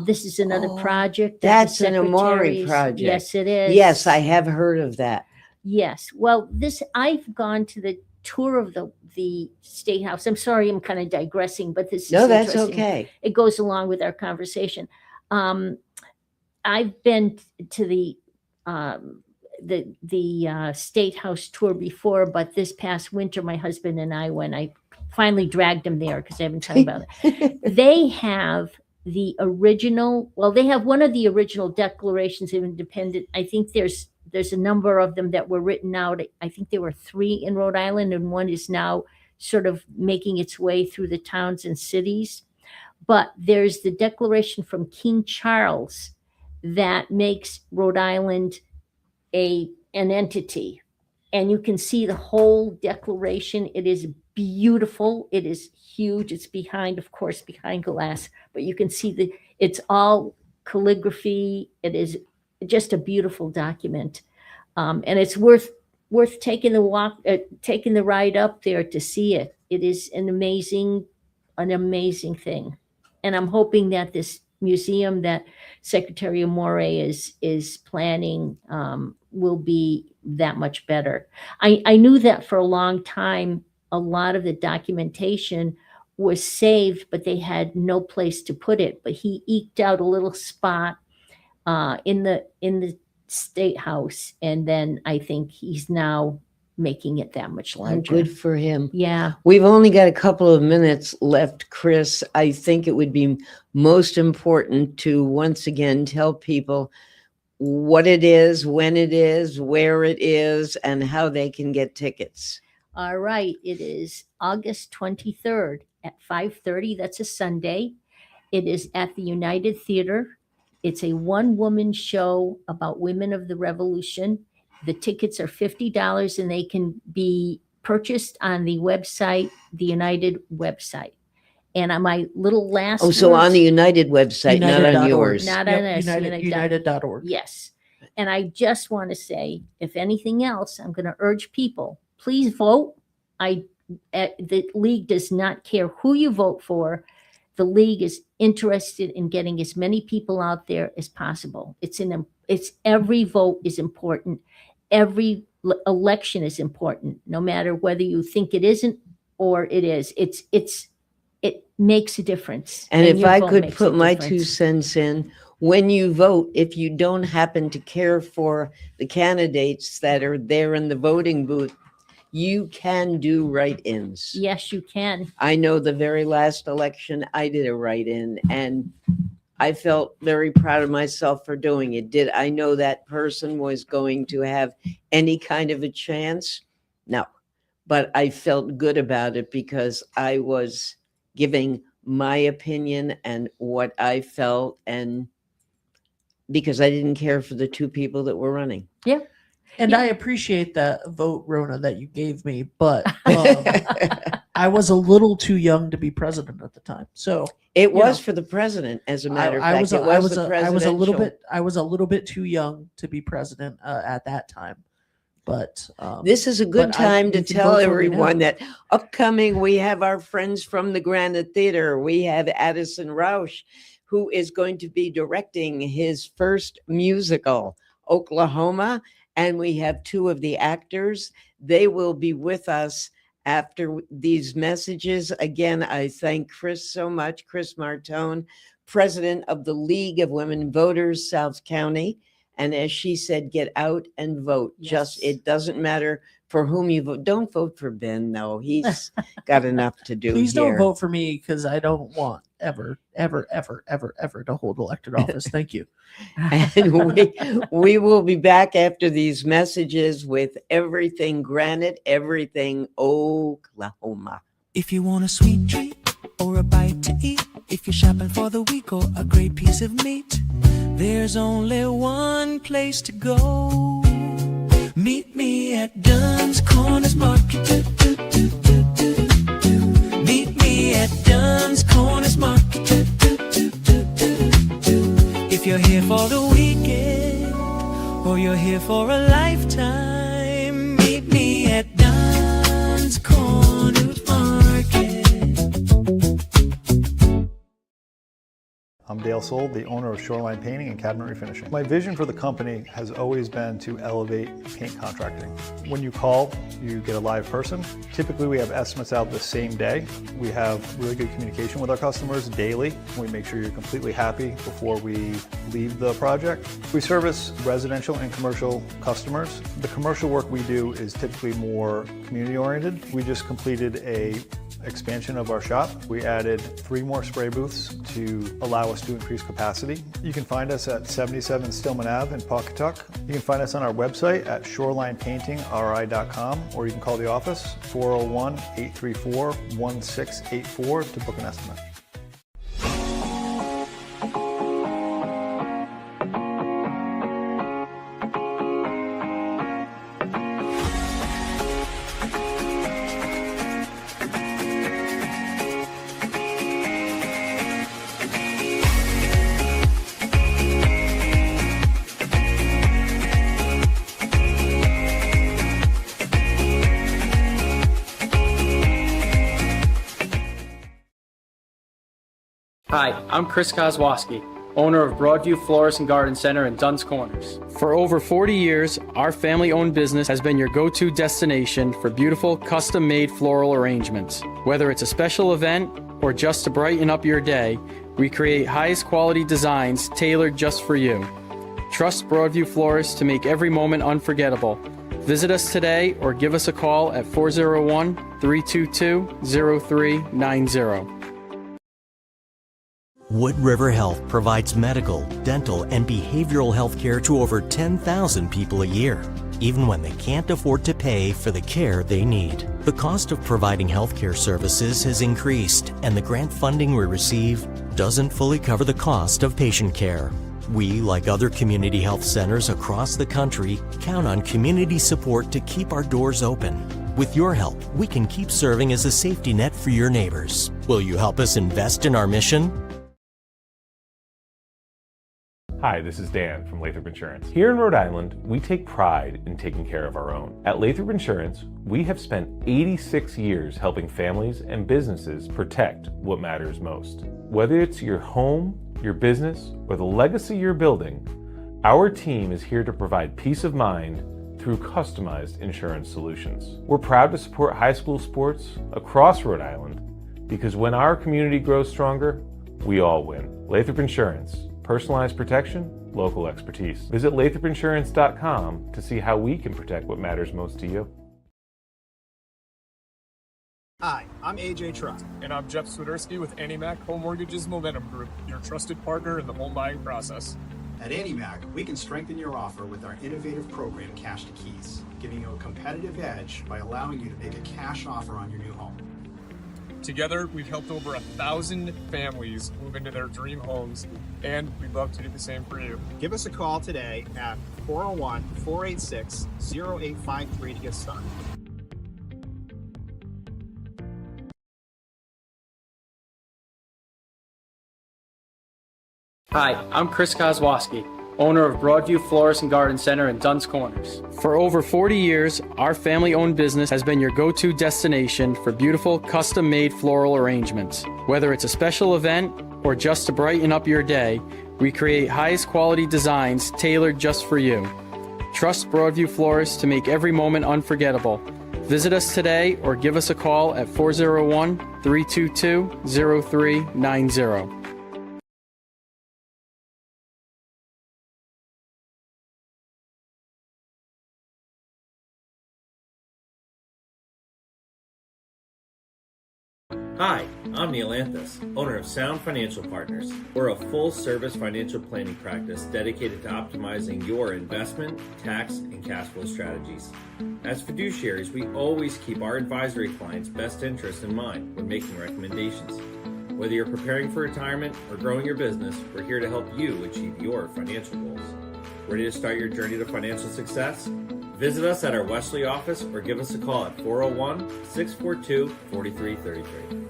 This is another project. That's an Amori project. Yes, it is. Yes, I have heard of that. Yes. Well, I've gone to the tour of the State House. I'm sorry, I'm kind of digressing, but this is that's interesting. okay. It goes along with our conversation. I've been to the State House tour before, but this past winter, my husband and I went. I finally dragged him there because I haven't talked about it. They have the original. Well, they have one of the original Declarations of Independence. I think there's a number of them that were written out. I think there were 3 in Rhode Island, and one is now sort of making its way through the towns and cities. but there's the declaration from King Charles that makes Rhode Island an entity. And you can see the whole declaration. It is beautiful. It is huge. It's behind glass, but you can see it's all calligraphy. It is just a beautiful document. And it's worth taking the ride up there to see it. It is an amazing thing. And I'm hoping that this museum that Secretary Amore is planning will be that much better. I knew that for a long time, a lot of the documentation was saved, but they had no place to put it. But he eked out a little spot in the State House, and then I think he's now making it that much larger. Good for him. Yeah. We've only got a couple of minutes left, Chris. I think it would be most important to once again tell people what it is, when it is, where it is, and how they can get tickets. All right. It is August 23rd at 5:30. That's a Sunday. It is at the United Theatre. It's a one-woman show about women of the Revolution. The tickets are $50 and they can be purchased on the website, the United website. And on my little last so words- on the United website, not on yours. Not on us. United.org. Yes. And I just want to say, if anything else, I'm going to urge people, please vote. The league does not care who you vote for. The league is interested in getting as many people out there as possible. It's every vote is important. Every election is important, no matter whether you think it isn't or it is. It makes a difference. And if your I vote could makes put a my difference. 2 cents in, when you vote, if you don't happen to care for the candidates that are there in the voting booth, you can do write-ins. Yes, you can. I know the very last election, I did a write-in, and I felt very proud of myself for doing it. Did I know that person was going to have any kind of a chance? No, but I felt good about it because I was giving my opinion and what I felt, and because I didn't care for the 2 people that were running. Yeah. And I appreciate that vote, Rona, that you gave me, but I was a little too young to be president at the time. So it was for the president, as a matter of fact. I was a little bit too young to be president at that time. But this is a good time to you can tell vote for me everyone now. that upcoming, we have our friends from the Granite Theatre. We have Addison Rausch, who is going to be directing his first musical, Oklahoma. And we have 2 of the actors. They will be with us after these messages. Again, I thank Chris so much, Chris Martone, president of the League of Women Voters, South County. And as she said, get out and vote. Yes. It doesn't matter for whom you vote. Don't vote for Ben, though. He's got enough to do. Please here. don't vote for me, because I don't want ever to hold elected office. Thank you. And we will be back after these messages with everything Granite, everything Oklahoma. If you want a sweet treat or a bite to eat, if you're shopping for the week or a great piece of meat, there's only one place to go. Meet me at Dunn's Corners Market. Meet me at Dunn's Corners Market. If you're here for the weekend or you're here for a lifetime, meet me at Dunn's Corners Market. I'm Dale Sold, the owner of Shoreline Painting and Cabinet Refinishing. My vision for the company has always been to elevate paint contracting. When you call, you get a live person. Typically, we have estimates out the same day. We have really good communication with our customers daily. We make sure you're completely happy before we leave the project. We service residential and commercial customers. The commercial work we do is typically more community-oriented. We just completed a expansion of our shop. We added 3 more spray booths to allow us to increase capacity. You can find us at 77 Stillman Ave in Pawcatuck. You can find us on our website at shorelinepaintingri.com, or you can call the office 401-834-1684 to book an estimate. Hi, I'm Chris Kozłowski, owner of Broadview Florist and Garden Center in Dunn's Corners. For over 40 years, our family-owned business has been your go-to destination for beautiful, custom-made floral arrangements. Whether it's a special event or just to brighten up your day, we create highest quality designs tailored just for you. Trust Broadview Florists to make every moment unforgettable. Visit us today or give us a call at 401-322-0390. Wood River Health provides medical, dental, and behavioral health care to over 10,000 people a year, even when they can't afford to pay for the care they need. The cost of providing healthcare services has increased, and the grant funding we receive doesn't fully cover the cost of patient care. We, like other community health centers across the country, count on community support to keep our doors open. With your help, we can keep serving as a safety net for your neighbors. Will you help us invest in our mission? Hi, this is Dan from Lathrop Insurance. Here in Rhode Island, we take pride in taking care of our own. At Lathrop Insurance, we have spent 86 years helping families and businesses protect what matters most. Whether it's your home, your business, or the legacy you're building, our team is here to provide peace of mind through customized insurance solutions. We're proud to support high school sports across Rhode Island because when our community grows stronger, we all win. Lathrop Insurance. Personalized protection, local expertise. Visit lathropinsurance.com to see how we can protect what matters most to you. Hi, I'm AJ Truck. And I'm Jeff Swiderski with AnnieMac Home Mortgage's Momentum Group, your trusted partner in the home buying process. At AnnieMac, we can strengthen your offer with our innovative program, Cash to Keys, giving you a competitive edge by allowing you to make a cash offer on your new home. Together, we've helped over 1,000 families move into their dream homes, and we'd love to do the same for you. Give us a call today at 401-486-0853 to get started. Hi, I'm Chris Kozłowski, owner of Broadview Florist and Garden Center in Dunn's Corners. For over 40 years, our family-owned business has been your go-to destination for beautiful, custom-made floral arrangements. Whether it's a special event or just to brighten up your day, we create highest quality designs tailored just for you. Trust Broadview Florists to make every moment unforgettable. Visit us today or give us a call at 401-322-0390. Hi, I'm Neil Anthus, owner of Sound Financial Partners. We're a full-service financial planning practice dedicated to optimizing your investment, tax, and cash flow strategies. As fiduciaries, we always keep our advisory clients' best interests in mind when making recommendations. Whether you're preparing for retirement or growing your business, we're here to help you achieve your financial goals. Ready to start your journey to financial success? Visit us at our Wesley office or give us a call at 401-642-4333.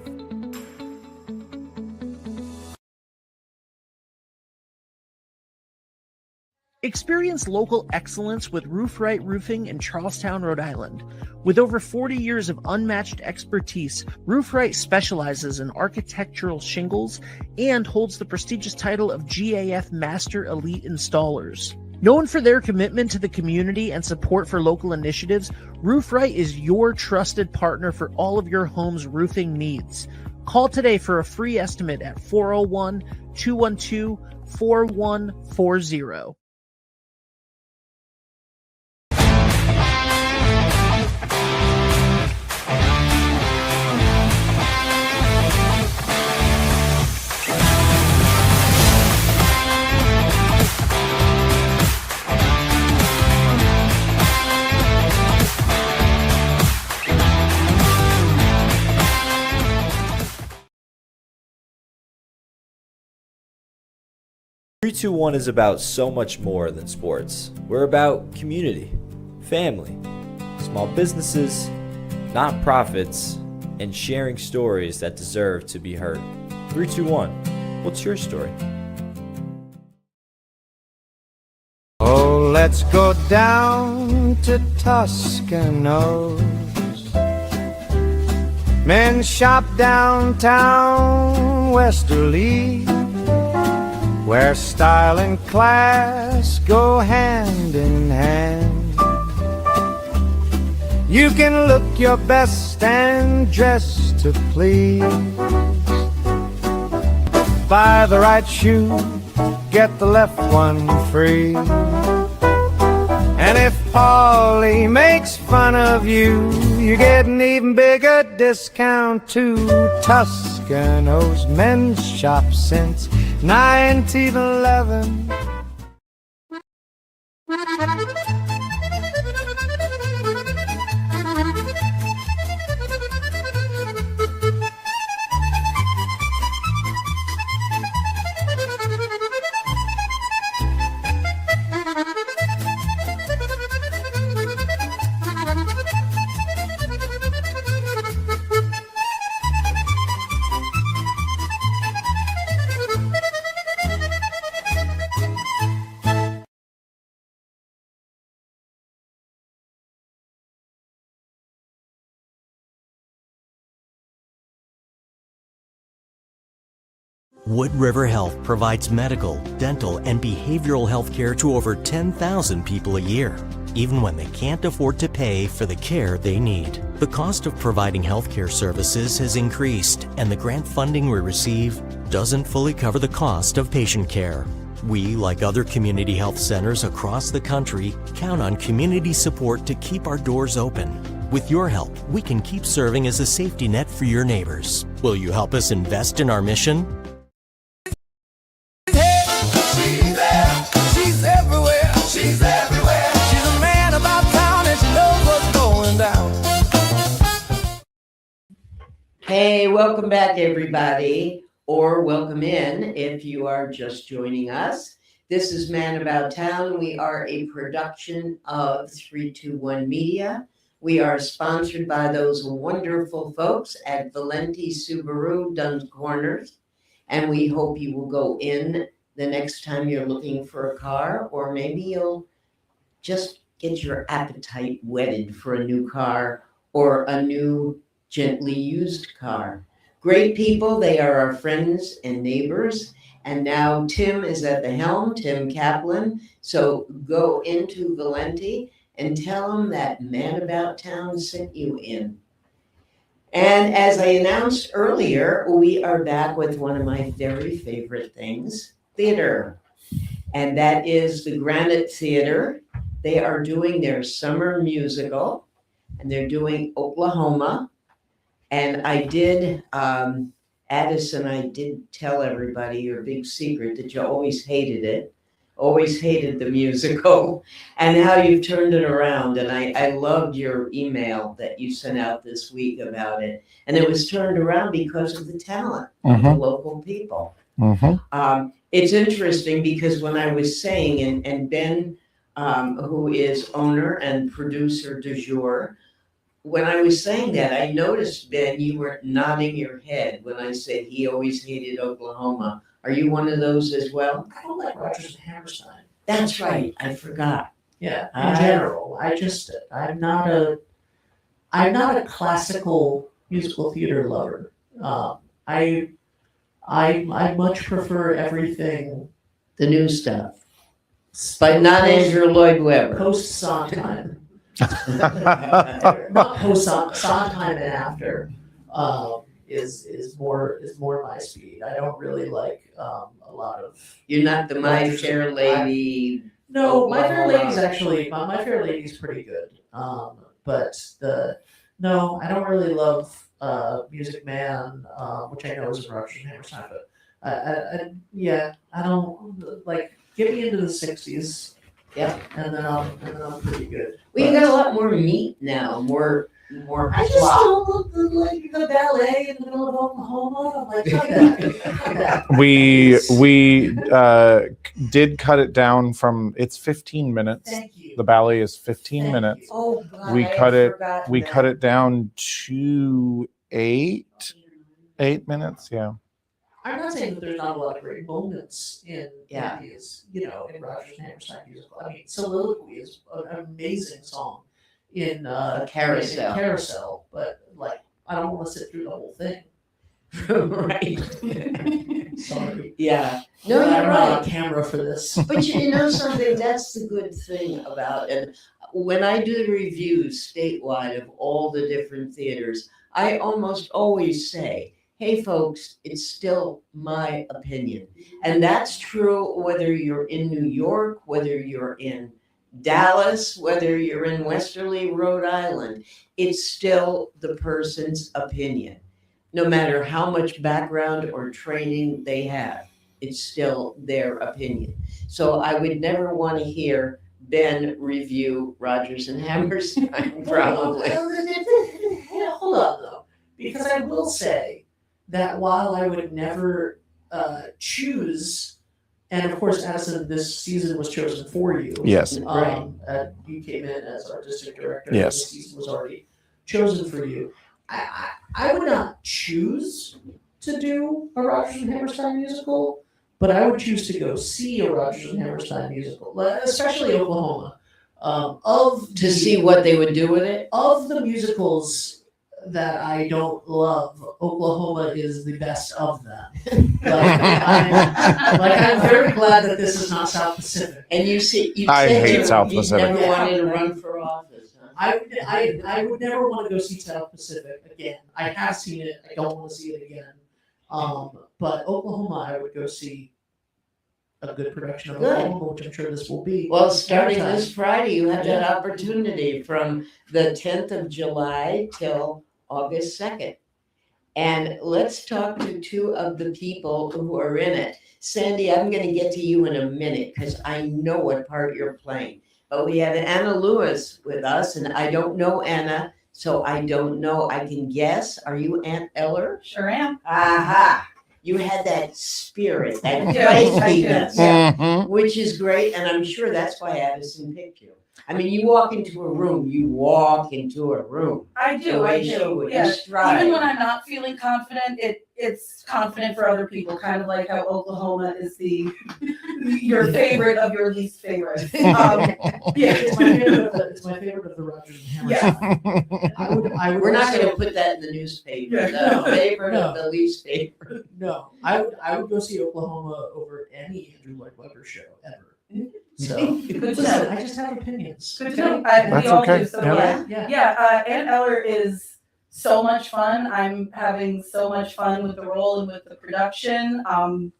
Experience local excellence with Roof Right Roofing in Charlestown, Rhode Island. With over 40 years of unmatched expertise, Roof Right specializes in architectural shingles and holds the prestigious title of GAF Master Elite Installers. Known for their commitment to the community and support for local initiatives, Roof Right is your trusted partner for all of your home's roofing needs. Call today for a free estimate at 401-212-4140. .321 is about so much more than sports. We're about community, family, small businesses, nonprofits, and sharing stories that deserve to be heard. 321, what's your story? Oh, let's go down to Toscanos. Men shop downtown Westerly, where style and class go hand in hand. You can look your best and dress to please. Buy the right shoe, get the left one free. And if Polly makes fun of you, you get an even bigger discount too. Tuscano's men's shop since 1911. Wood River Health provides medical, dental, and behavioral health care to over 10,000 people a year, even when they can't afford to pay for the care they need. The cost of providing healthcare services has increased, and the grant funding we receive doesn't fully cover the cost of patient care. We, like other community health centers across the country, count on community support to keep our doors open. With your help, we can keep serving as a safety net for your neighbors. Will you help us invest in our mission? She's everywhere. She's everywhere. She's a man about town and she knows what's going down. Hey, welcome back, everybody, or welcome in if you are just joining us. This is Man About Town. We are a production of 321 Media. We are sponsored by those wonderful folks at Valenti Subaru, Dunn's Corners, and we hope you will go in the next time you're looking for a car, or maybe you'll just get your appetite whetted for a new car or a new gently used car. Great people, they are our friends and neighbors. And now Tim is at the helm, Tim Kaplan. So go into Valenti and tell them that Man About Town sent you in. And as I announced earlier, we are back with one of my very favorite things, theater. And that is the Granite Theatre. They are doing their summer musical, and they're doing Oklahoma. And I did, Addison, I did tell everybody your big secret that you always hated it, always hated the musical, and how you've turned it around. And I loved your email that you sent out this week about it. And it was turned around because of the talent of the local people. It's interesting because when I was saying, and Ben, who is owner and producer du jour, when I was saying that, I noticed, Ben, you were nodding your head when I said he always hated Oklahoma. Are you one of those as well? I don't like Rodgers and Hammerstein. That's right. I forgot. Yeah, in general, I'm not a classical musical theater lover. I much prefer everything, the new stuff, but not Andrew Lloyd Webber. Post Sondheim. Not post Sondheim and after is more my speed. I don't really like a lot of. You're not the My Fair Lady. No, My Fair Lady's actually My Fair Lady's pretty good. But no, I don't really love Music Man, which I know is a Rodgers and Hammerstein, but I don't like. Get me into the '60s. Yeah, and then I'm pretty good. Well, you got a lot more meat now, more. I just don't look like the ballet in the middle of Oklahoma. I'm like, fuck that. We did cut it down from, it's 15 minutes. Thank you. The ballet is 15 minutes. Oh, God, we cut it down to 8 minutes. Yeah. I'm not saying that there's not a lot of great moments in these, in Rodgers and Hammerstein musical. I mean, Soliloquy is an amazing song in Carousel. Carousel, but like I don't want to sit through the whole thing. Right. Sorry. Yeah. No, I'm you're not right. on camera for this. But you know something, that's the good thing about it. When I do the reviews statewide of all the different theaters, I almost always say, hey folks, it's still my opinion. And that's true whether you're in New York, whether you're in Dallas, whether you're in Westerly, Rhode Island, it's still the person's opinion. No matter how much background or training they have, it's still their opinion. So I would never want to hear Ben review Rodgers and Hammerstein, probably. Yeah, hold on though, because I will say that while I would never choose, and of course, Addison, this season was chosen for you. Yes. You came in as artistic director. Yes. This season was already chosen for you. I would not choose to do a Rodgers and Hammerstein musical, but I would choose to go see a Rodgers and Hammerstein musical, especially Oklahoma. To see what they would do with it? Of the musicals that I don't love, Oklahoma is the best of them. I'm very glad that this is not South Pacific. And you see, I hate South Pacific. Never wanted to run for office. I would never want to go see South Pacific again. I have seen it. I don't want to see it again. But Oklahoma, I would go see a good production of Oklahoma, which I'm sure this will be. Well, starting this Friday, you have that opportunity from the 10th of July till August 2nd. And let's talk to two of the people who are in it. Sandy, I'm going to get to you in a minute because I know what part you're playing. But we have Anna Lewis with us, and I don't know Anna, so I don't know. I can guess. Are you Aunt Eller? Sure am. Aha. You had that spirit, that I do. feistiness, which is great, and I'm sure that's why Addison picked you. I mean, you walk into a room. I do. Yeah. Even when I'm not feeling confident, it's confident for other people. Kind of like how Oklahoma is your favorite of your least favorite. Yeah, it's my favorite of the Rodgers and Hammerstein. Yeah. We're not going to put that in the newspaper. The favorite of the least favorite. No, I would go see Oklahoma over any Andrew Lloyd Webber show ever. So Good to know. I just have opinions. Good to know. That's we all okay. do. So Yeah. Aunt Eller is so much fun. I'm having so much fun with the role and with the production. Aren't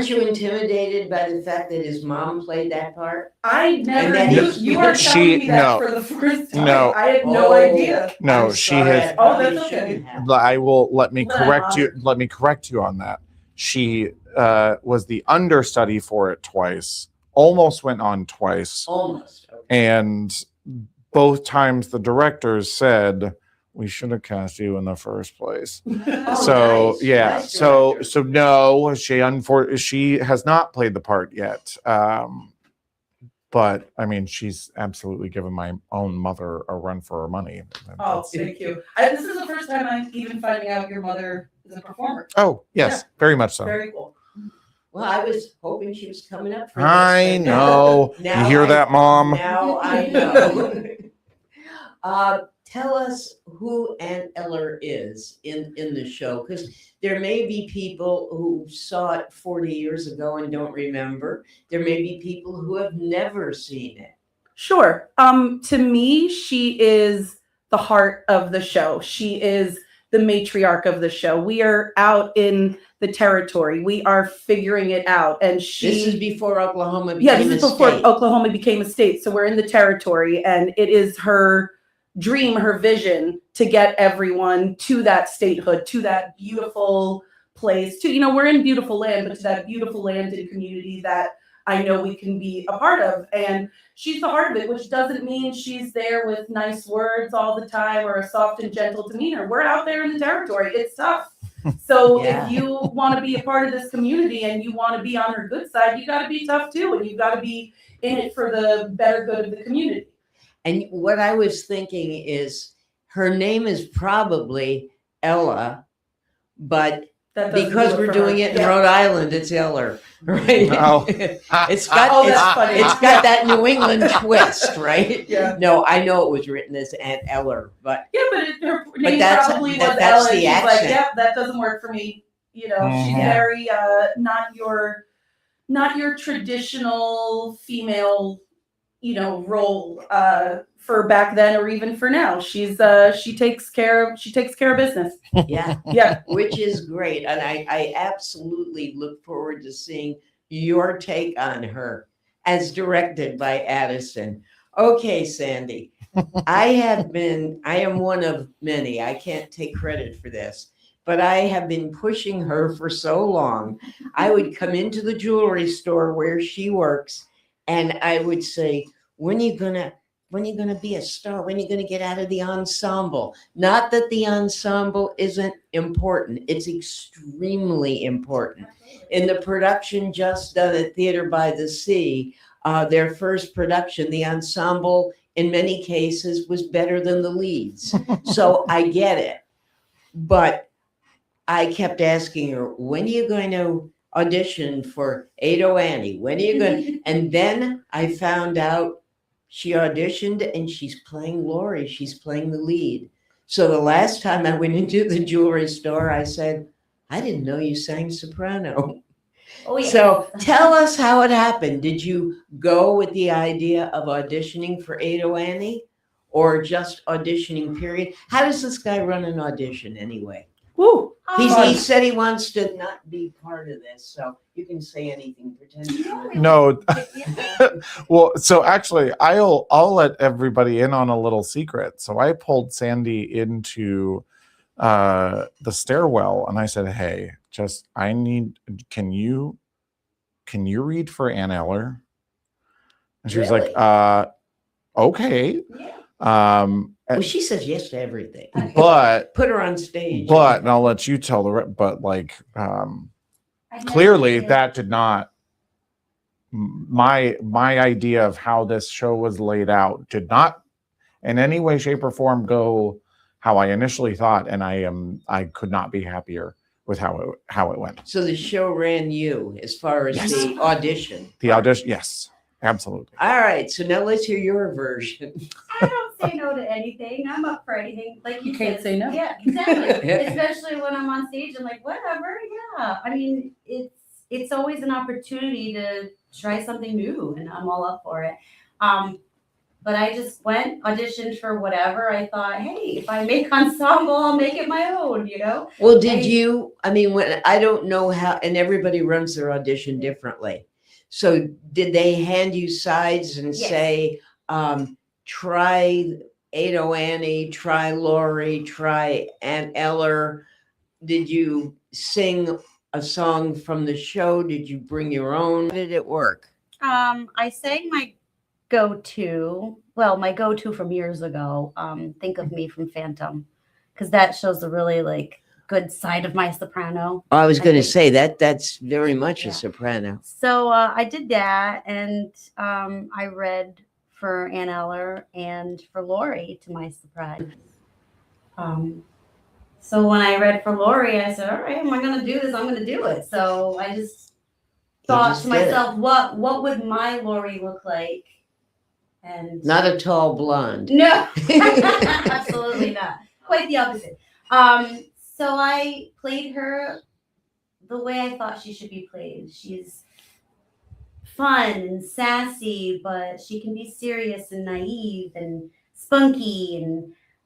you intimidated by the fact that his mom played that part? I never knew. You are telling me that for the first time. No. I had no idea. No, she has. Oh, that's okay. I will let me correct you on that. She was the understudy for it twice. Almost went on twice. Almost. Okay. And both times the directors said, we should have cast you in the first place. So nice. yeah, Nice so director. no, she has not played the part yet. But I mean, she's absolutely given my own mother a run for her money. Oh, thank you. This is the first time I'm even finding out your mother is a performer. Oh yes, very much so. Very cool. Well, I was hoping she was coming up for this. I but know. now You hear that, Mom? Now I know. Tell us who Aunt Eller is in the show, because there may be people who saw it 40 years ago and don't remember. There may be people who have never seen it. Sure. To me, she is the heart of the show. She is the matriarch of the show. We are out in the territory. We are figuring it out. And This is before Oklahoma became this is before state. Oklahoma became a state. So we're in the territory, and it is her dream, her vision to get everyone to that statehood, to that beautiful place, we're in beautiful land, but to that beautiful land and community that I know we can be a part of. And she's the heart of it, which doesn't mean she's there with nice words all the time or a soft and gentle demeanor. We're out there in the territory. It's tough. So Yeah. if you want to be a part of this community and you want to be on her good side, you got to be tough too. And you got to be in it for the better good of the community. And what I was thinking is her name is probably Ella, but That doesn't Because do we're for doing her. it in Yeah. Rhode Island, it's Eller, right? Oh. it's Oh, got that's funny. it's got that New England twist, right? Yeah. No, I know it was written as Aunt Eller, but Yeah, but her name that's- probably was that's Ellen. the She's like, accent. yep, that doesn't work for me. You know, she's Yeah. very not your traditional female, role for back then or even for now. She takes care of business. yeah, Yeah. which is great, and I absolutely look forward to seeing your take on her as directed by Addison. Okay, Sandy, I am one of many. I can't take credit for this, but I have been pushing her for so long. I would come into the jewelry store where she works, and I would say, when are you gonna be a star? When are you gonna get out of the ensemble? Not that the ensemble isn't important. It's extremely important. In the production just done at Theater by the Sea, their first production, the ensemble in many cases was better than the leads. So I get it. But I kept asking her, when are you going to audition for Ado Annie? When are you going? And then I found out she auditioned and she's playing Laurie. She's playing the lead. So the last time I went into the jewelry store, I said, I didn't know you sang soprano. Oh, yeah. So tell us how it happened. Did you go with the idea of auditioning for Ado Annie or just auditioning, period? How does this guy run an audition anyway? Woo. He said he wants to not be part of this, so you can say anything. Pretend. No. Well, so actually, I'll let everybody in on a little secret. So I pulled Sandy into the stairwell, and I said, "Hey, can you read for Ann Eller?" And she was like, "Okay." Well, she says yes to everything. But put her on stage. But and I'll let you tell but clearly that did not my idea of how this show was laid out did not in any way, shape, or form go how I initially thought, and I could not be happier with how it went. So the show ran you as far as Yes. the audition. The audition, yes, absolutely. All right, so now let's hear your version. I don't say no to anything. I'm up for anything. Like you can't said. say no. Yeah, exactly. Especially when I'm on stage, I'm like, whatever. Yeah. I mean, it's always an opportunity to try something new, and I'm all up for it. But I just went, auditioned for whatever. I thought, hey, if I make ensemble, I'll make it my own, Well, when I don't know how, and everybody runs their audition differently. So did they hand you sides and Yes. say, try Ado Annie, try Laurie, try Aunt Eller? Did you sing a song from the show? Did you bring your own? How did it work? I sang my go-to from years ago, Think of Me from Phantom, because that shows a really good side of my soprano. I was going to think. say that's very much a soprano. So I did that, and I read for Ann Eller and for Laurie, to my surprise. So when I read for Laurie, I said, all right, am I going to do this? I'm going to do it. So I just thought to myself, what would my Laurie look like? And Not a tall blonde. no, absolutely not. Quite the opposite. So I played her the way I thought she should be played. She's fun and sassy, but she can be serious and naive and spunky,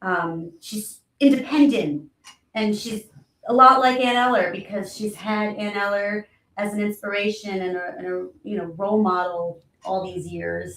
and she's independent, and she's a lot like Ann Eller because she's had Ann Eller as an inspiration and a role model all these years.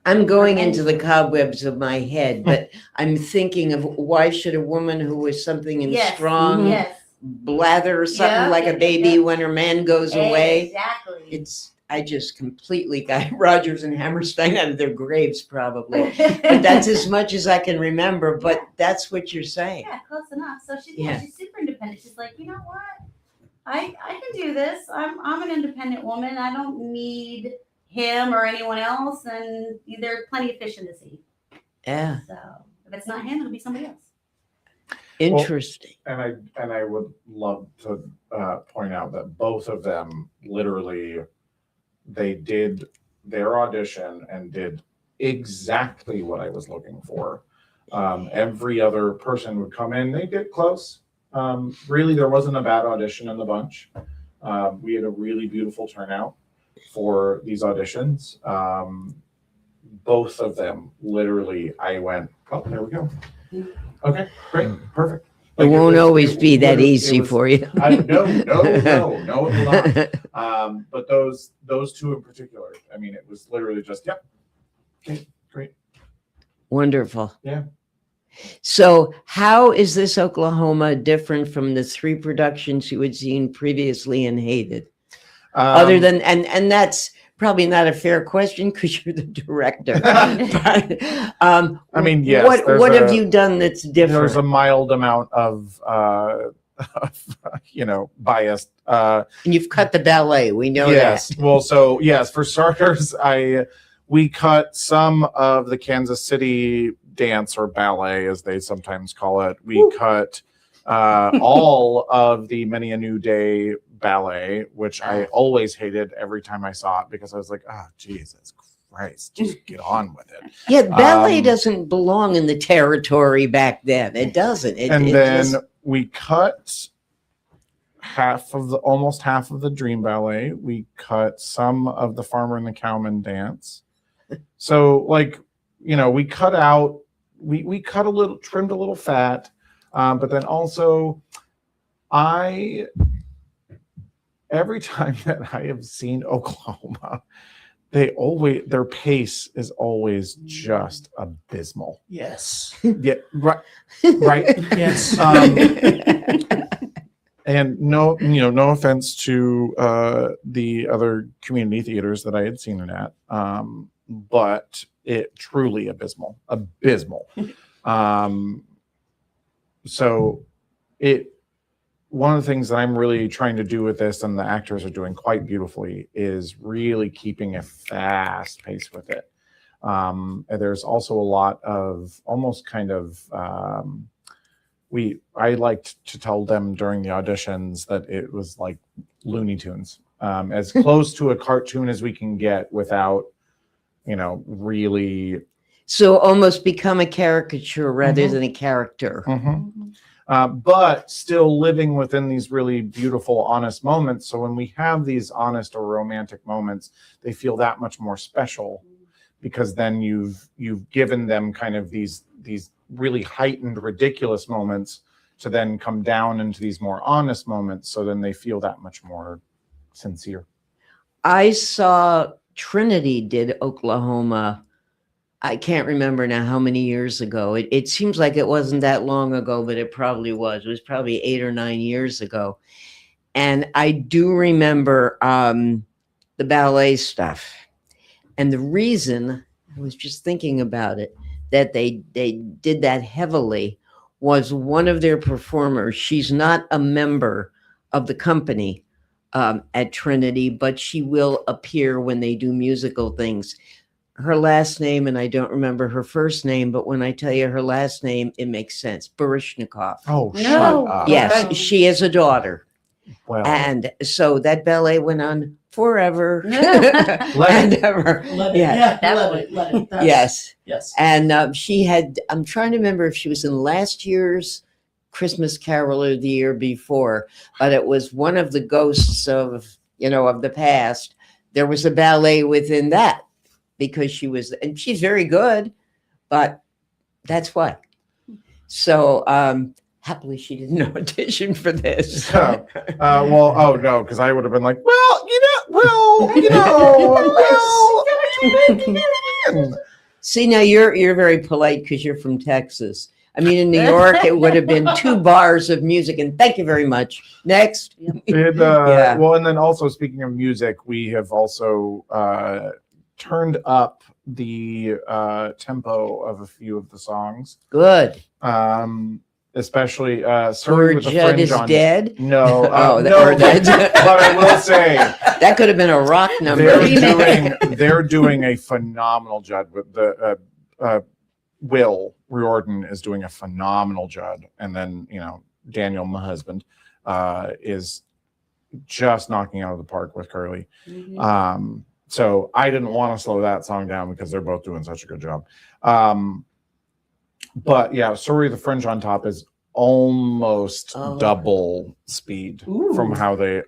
I'm going into the cobwebs of my head, but I'm thinking of why should a woman who was something and Yes, strong yes. blather something Yeah, like a baby yeah. when her man goes away? Exactly. I just completely got Rogers and Hammerstein out of their graves, probably. But that's as much as I can remember. But that's what you're saying. Yeah, close enough. So she's Yeah. she's super independent. She's like, you know what? I can do this. I'm an independent woman. I don't need him or anyone else, and there's plenty of fish in the sea. Yeah. So if it's not him, it'll be somebody else. Interesting. Well, and I would love to point out that both of them literally, they did their audition and did exactly what I was looking for. Every other person would come in, they get close. Really, there wasn't a bad audition in the bunch. We had a really beautiful turnout for these auditions. Both of them, literally, I went, oh, there we go. Okay, great, perfect. It won't always be that easy for you. No, it will not. But those two in particular, I mean, it was literally just, yep. Okay, great. Wonderful. Yeah. So how is this Oklahoma different from the 3 productions you had seen previously and hated? Other than, and that's probably not a fair question because you're the director. But, I mean, yes. What have you done that's different? There's a mild amount of biased. And you've cut the ballet. We know yes. that. Well, so yes, for starters, we cut some of the Kansas City dance or ballet, as they sometimes call it. We cut all of the Many a New Day ballet, which I always hated every time I saw it because I was like, oh, Jesus Christ, just get on with it. Yeah, ballet doesn't belong in the territory back then. It doesn't. We cut almost half of the Dream Ballet. We cut some of the Farmer and the Cowman dance. So, we cut out, we cut a little, trimmed a little fat, but then also every time that I have seen Oklahoma, their pace is always just abysmal. Yes. Yeah, right. Yes. And no offense to the other community theaters that I had seen it at, but it truly abysmal. So one of the things that I'm really trying to do with this, and the actors are doing quite beautifully, is really keeping a fast pace with it. And there's also a lot of almost kind of I liked to tell them during the auditions that it was like Looney Tunes, as close to a cartoon as we can get without, really. So almost become a caricature rather than a character. But still living within these really beautiful, honest moments. So when we have these honest or romantic moments, they feel that much more special because then you've given them kind of these really heightened, ridiculous moments to then come down into these more honest moments. So then they feel that much more sincere. I saw Trinity did Oklahoma. I can't remember now how many years ago. It seems like it wasn't that long ago, but it probably was. It was probably 8 or 9 years ago. And I do remember the ballet stuff. And the reason, I was just thinking about it, that they did that heavily was one of their performers. She's not a member of the company at Trinity, but she will appear when they do musical things. Her last name, and I don't remember her first name, but when I tell you her last name, it makes sense. Barishnikov. Oh, shut up. Yes, she is a daughter. Well, and so that ballet went on forever. Let it. Yes. Yes. And she had, I'm trying to remember if she was in last year's Christmas Carol or the year before, but it was one of the ghosts of the past. There was a ballet within that because she was, and she's very good, but that's why. So, happily, she didn't audition for this. Because I would have been like, See, now you're very polite because you're from Texas. I mean, in New York, it would have been 2 bars of music, and thank you very much. Next. Well, and then also speaking of music, we have also turned up the tempo of a few of the songs. Good. Especially Poor Judd is Dead. No, no. But I will say that could have been a rock number. They're doing a phenomenal job with the Will Riordan is doing a phenomenal job, and then Daniel, my husband, is just knocking out of the park with Curly. So I didn't want to slow that song down because they're both doing such a good job. But yeah, Sorry the Fringe on Top is almost double speed from how they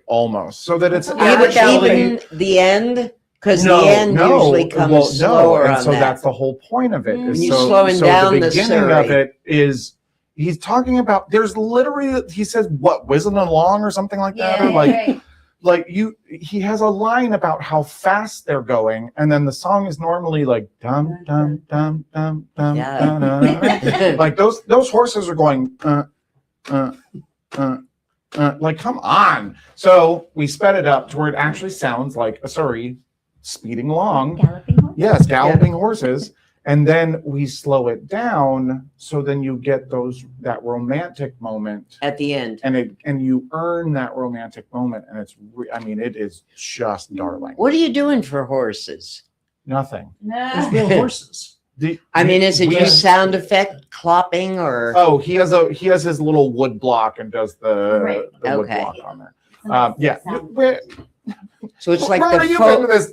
so that it's even the end, because the end usually comes slower and on so that. that's the whole point of it. Is You're slowing down the beginning the of it is he's talking about, there's literally, he says what, whizzing along or something like that, or he has a line about how fast they're going, and then the song is normally like dum dum dum dum dum dum, dum. Like those horses are going like, come on. So we sped it up to where it actually sounds like a Surrey speeding along. Galloping horses? Yes, galloping horses. And then we slow it down, so then you get that romantic moment at the end, and you earn that romantic moment, and it is just darling. What are you doing for horses? Nothing. There's real horses. Is it just sound effect clopping or? Oh, he has his little wood block and does the wood block on there. So it's like Rhonda,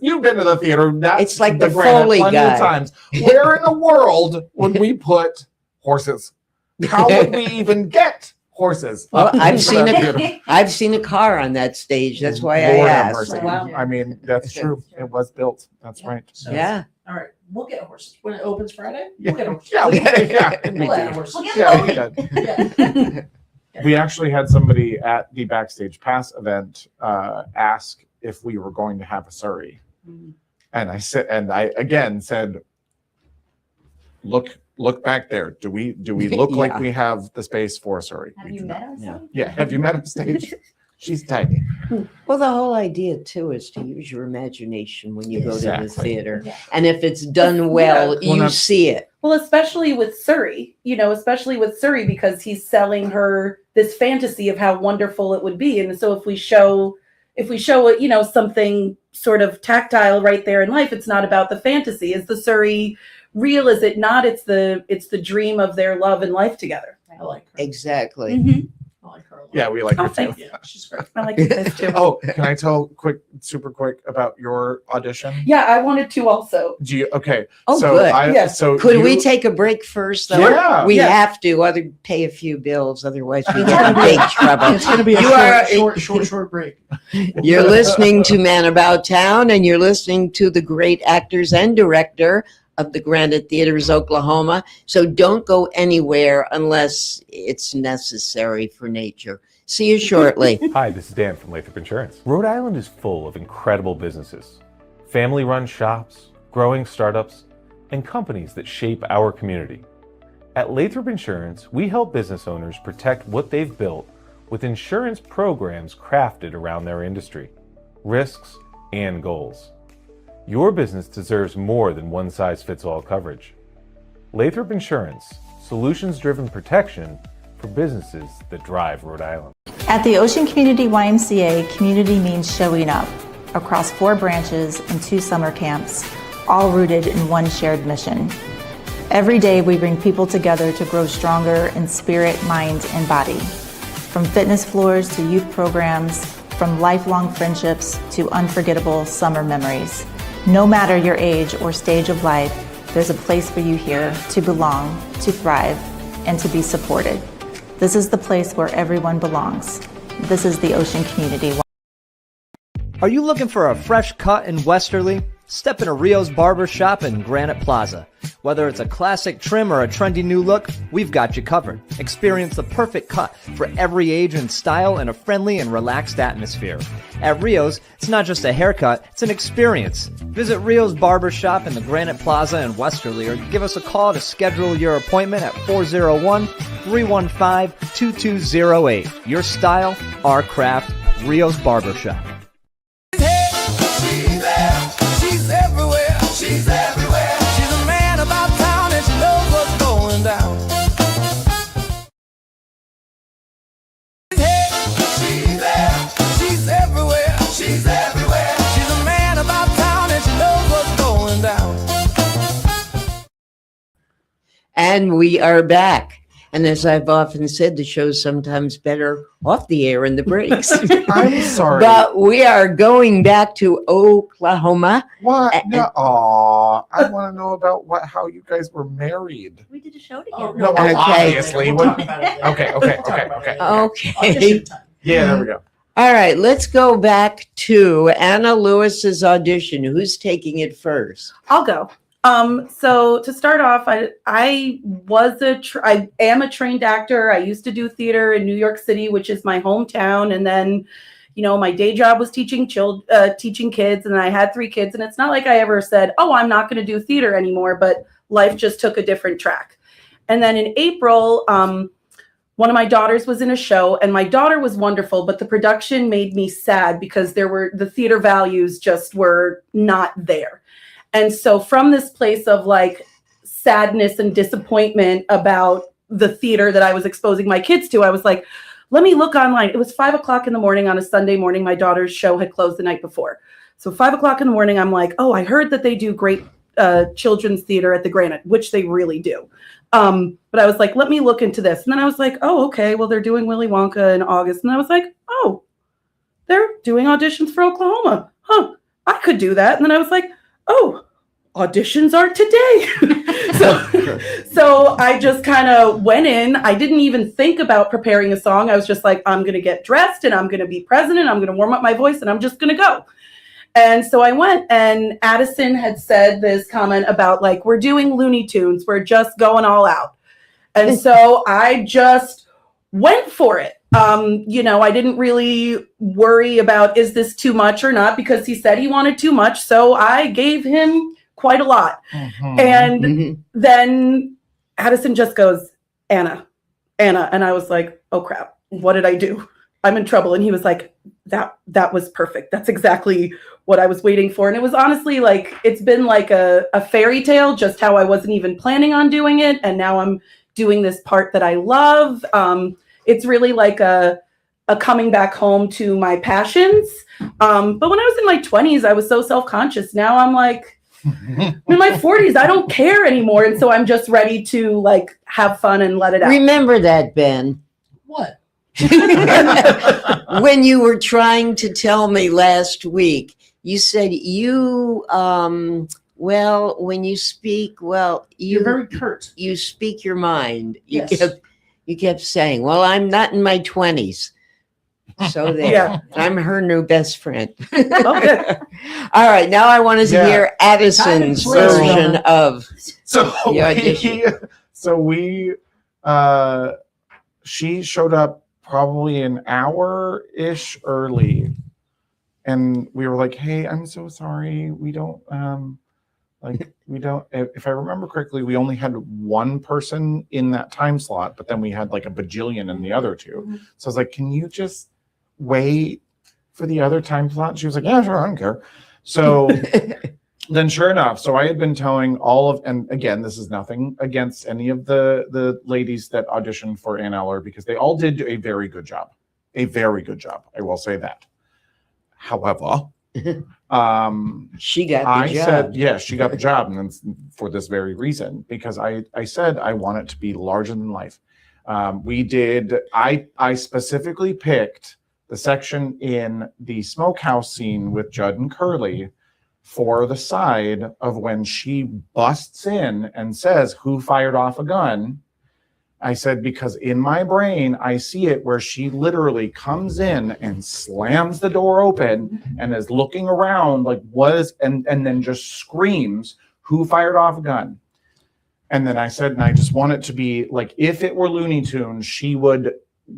you've been to the theater. It's like the Granite Foley plenty guy. of times. Where in the world would we put horses? How would we even get horses? Well, I've seen a car on that stage. That's why I Lord have asked. mercy. I mean, that's true. It was built. That's right. Yeah. All right, we'll get horses when it opens Friday. We'll get horses. We'll add horses. we did. We actually had somebody at the Backstage Pass event ask if we were going to have a Surrey, and I again said, look back there. Do we look like we have the space for a Surrey? Have you met us? Yeah. Have you met on stage? She's tiny. Well, the whole idea too is to use your imagination when you go to the Exactly. theater, and if it's done well, you see it. Well, especially with Surrey, because he's selling her this fantasy of how wonderful it would be. And so if we show it, something sort of tactile right there in life, it's not about the fantasy. Is the Surrey real? Is it not? It's the dream of their love and life together. I like her. Exactly. I like her a lot. Yeah, we like her too. Thank you. She's great. I like this too. Oh, can I tell super quick about your audition? Yeah, I wanted to also. Do you? Okay. Oh, so good. So could we take a break first? Though? Yeah. We Yeah. have to. Pay a few bills, otherwise we get in big trouble. It's going to be a short break. You're listening to Man About Town, and you're listening to the great actors and director of the Granite Theaters, Oklahoma. So don't go anywhere unless it's necessary for nature. See you shortly. Hi, this is Dan from Lathrop Insurance. Rhode Island is full of incredible businesses, family-run shops, growing startups, and companies that shape our community. At Lathrop Insurance, we help business owners protect what they've built with insurance programs crafted around their industry, risks, and goals. Your business deserves more than one-size-fits-all coverage. Lathrop Insurance, solutions-driven protection for businesses that drive Rhode Island. At the Ocean Community YMCA, community means showing up across 4 branches and 2 summer camps, all rooted in one shared mission. Every day we bring people together to grow stronger in spirit, mind, and body. From fitness floors to youth programs, from lifelong friendships to unforgettable summer memories. No matter your age or stage of life, there's a place for you here to belong, to thrive, and to be supported. This is the place where everyone belongs. This is the Ocean Community. Are you looking for a fresh cut in Westerly? Step into Rio's Barber Shop in Granite Plaza. Whether it's a classic trim or a trendy new look, we've got you covered. Experience the perfect cut for every age and style in a friendly and relaxed atmosphere. At Rio's, it's not just a haircut, it's an experience. Visit Rio's Barber Shop in the Granite Plaza in Westerly or give us a call to schedule your appointment at 401-315-2208. Your style, our craft, Rio's Barber Shop. She's everywhere. She's everywhere. She's a man about town and she knows what's going down. She's there. She's everywhere. She's everywhere. She's a man about town and she knows what's going down. And we are back. And as I've often said, the show's sometimes better off the air in the breaks. I'm sorry. But we are going back to Oklahoma. What? No. Aw, I want to know about how you guys were married. We did a show Oh, together. no, well, Okay. obviously. Okay. Okay. Yeah, there we go. All right, let's go back to Anna Lewis's audition. Who's taking it first? I'll go. So to start off, I am a trained actor. I used to do theater in New York City, which is my hometown. And then, my day job was teaching kids, and I had 3 kids. And it's not like I ever said, oh, I'm not going to do theater anymore, but life just took a different track. And then in April, one of my daughters was in a show, and my daughter was wonderful, but the production made me sad because the theater values just were not there. And so from this place of like sadness and disappointment about the theater that I was exposing my kids to, I was like, let me look online. It was 5:00 in the morning on a Sunday morning. My daughter's show had closed the night before. So 5:00 in the morning, I'm like, oh, I heard that they do great children's theater at the Granite, which they really do. But I was like, let me look into this. And then I was like, oh, okay, well, they're doing Willy Wonka in August. And I was like, oh, they're doing auditions for Oklahoma. Huh, I could do that. And then I was like, oh, auditions are today. So I just kind of went in. I didn't even think about preparing a song. I was just like, I'm going to get dressed and I'm going to be present and I'm going to warm up my voice and I'm just going to go. And so I went, and Addison had said this comment about like, we're doing Looney Tunes. We're just going all out. And so I just went for it. I didn't really worry about, is this too much or not? Because he said he wanted too much. So I gave him quite a lot. Mm-hmm. And then Addison just goes, Anna. And I was like, oh crap, what did I do? I'm in trouble. And he was like, that was perfect. That's exactly what I was waiting for. And it was honestly like, it's been like a fairy tale, just how I wasn't even planning on doing it. And now I'm doing this part that I love. It's really like a coming back home to my passions. But when I was in my 20s, I was so self-conscious. Now I'm like, in my 40s, I don't care anymore. And so I'm just ready to like have fun and let it out. Remember that, Ben. What? When you were trying to tell me last week, you said when you speak, You're very curt. You speak your mind. Yes. You kept saying, well, I'm not in my 20s. So there. Yeah. I'm her new best friend. Okay. All right. Now I want to hear Addison's version of the audition. She showed up probably an hour-ish early. And we were like, hey, I'm so sorry. We don't, if I remember correctly, we only had one person in that time slot, but then we had like a bajillion in the other two. Mm-hmm. So I was like, can you just wait for the other time slot? She was like, yeah, sure, I don't care. So then sure enough, so I had been telling and again, this is nothing against any of the ladies that auditioned for Ann Eller, because they all did a very good job. A very good job. I will say that. However, she got the job. She got the job, and then for this very reason, because I said I want it to be larger than life. I specifically picked the section in the smokehouse scene with Judd and Curly for the side of when she busts in and says, who fired off a gun? I said, because in my brain, I see it where she literally comes in and slams the door open and is looking around like, and then just screams, who fired off a gun? And then I said, and I just want it to be like, if it were Looney Tunes, she would,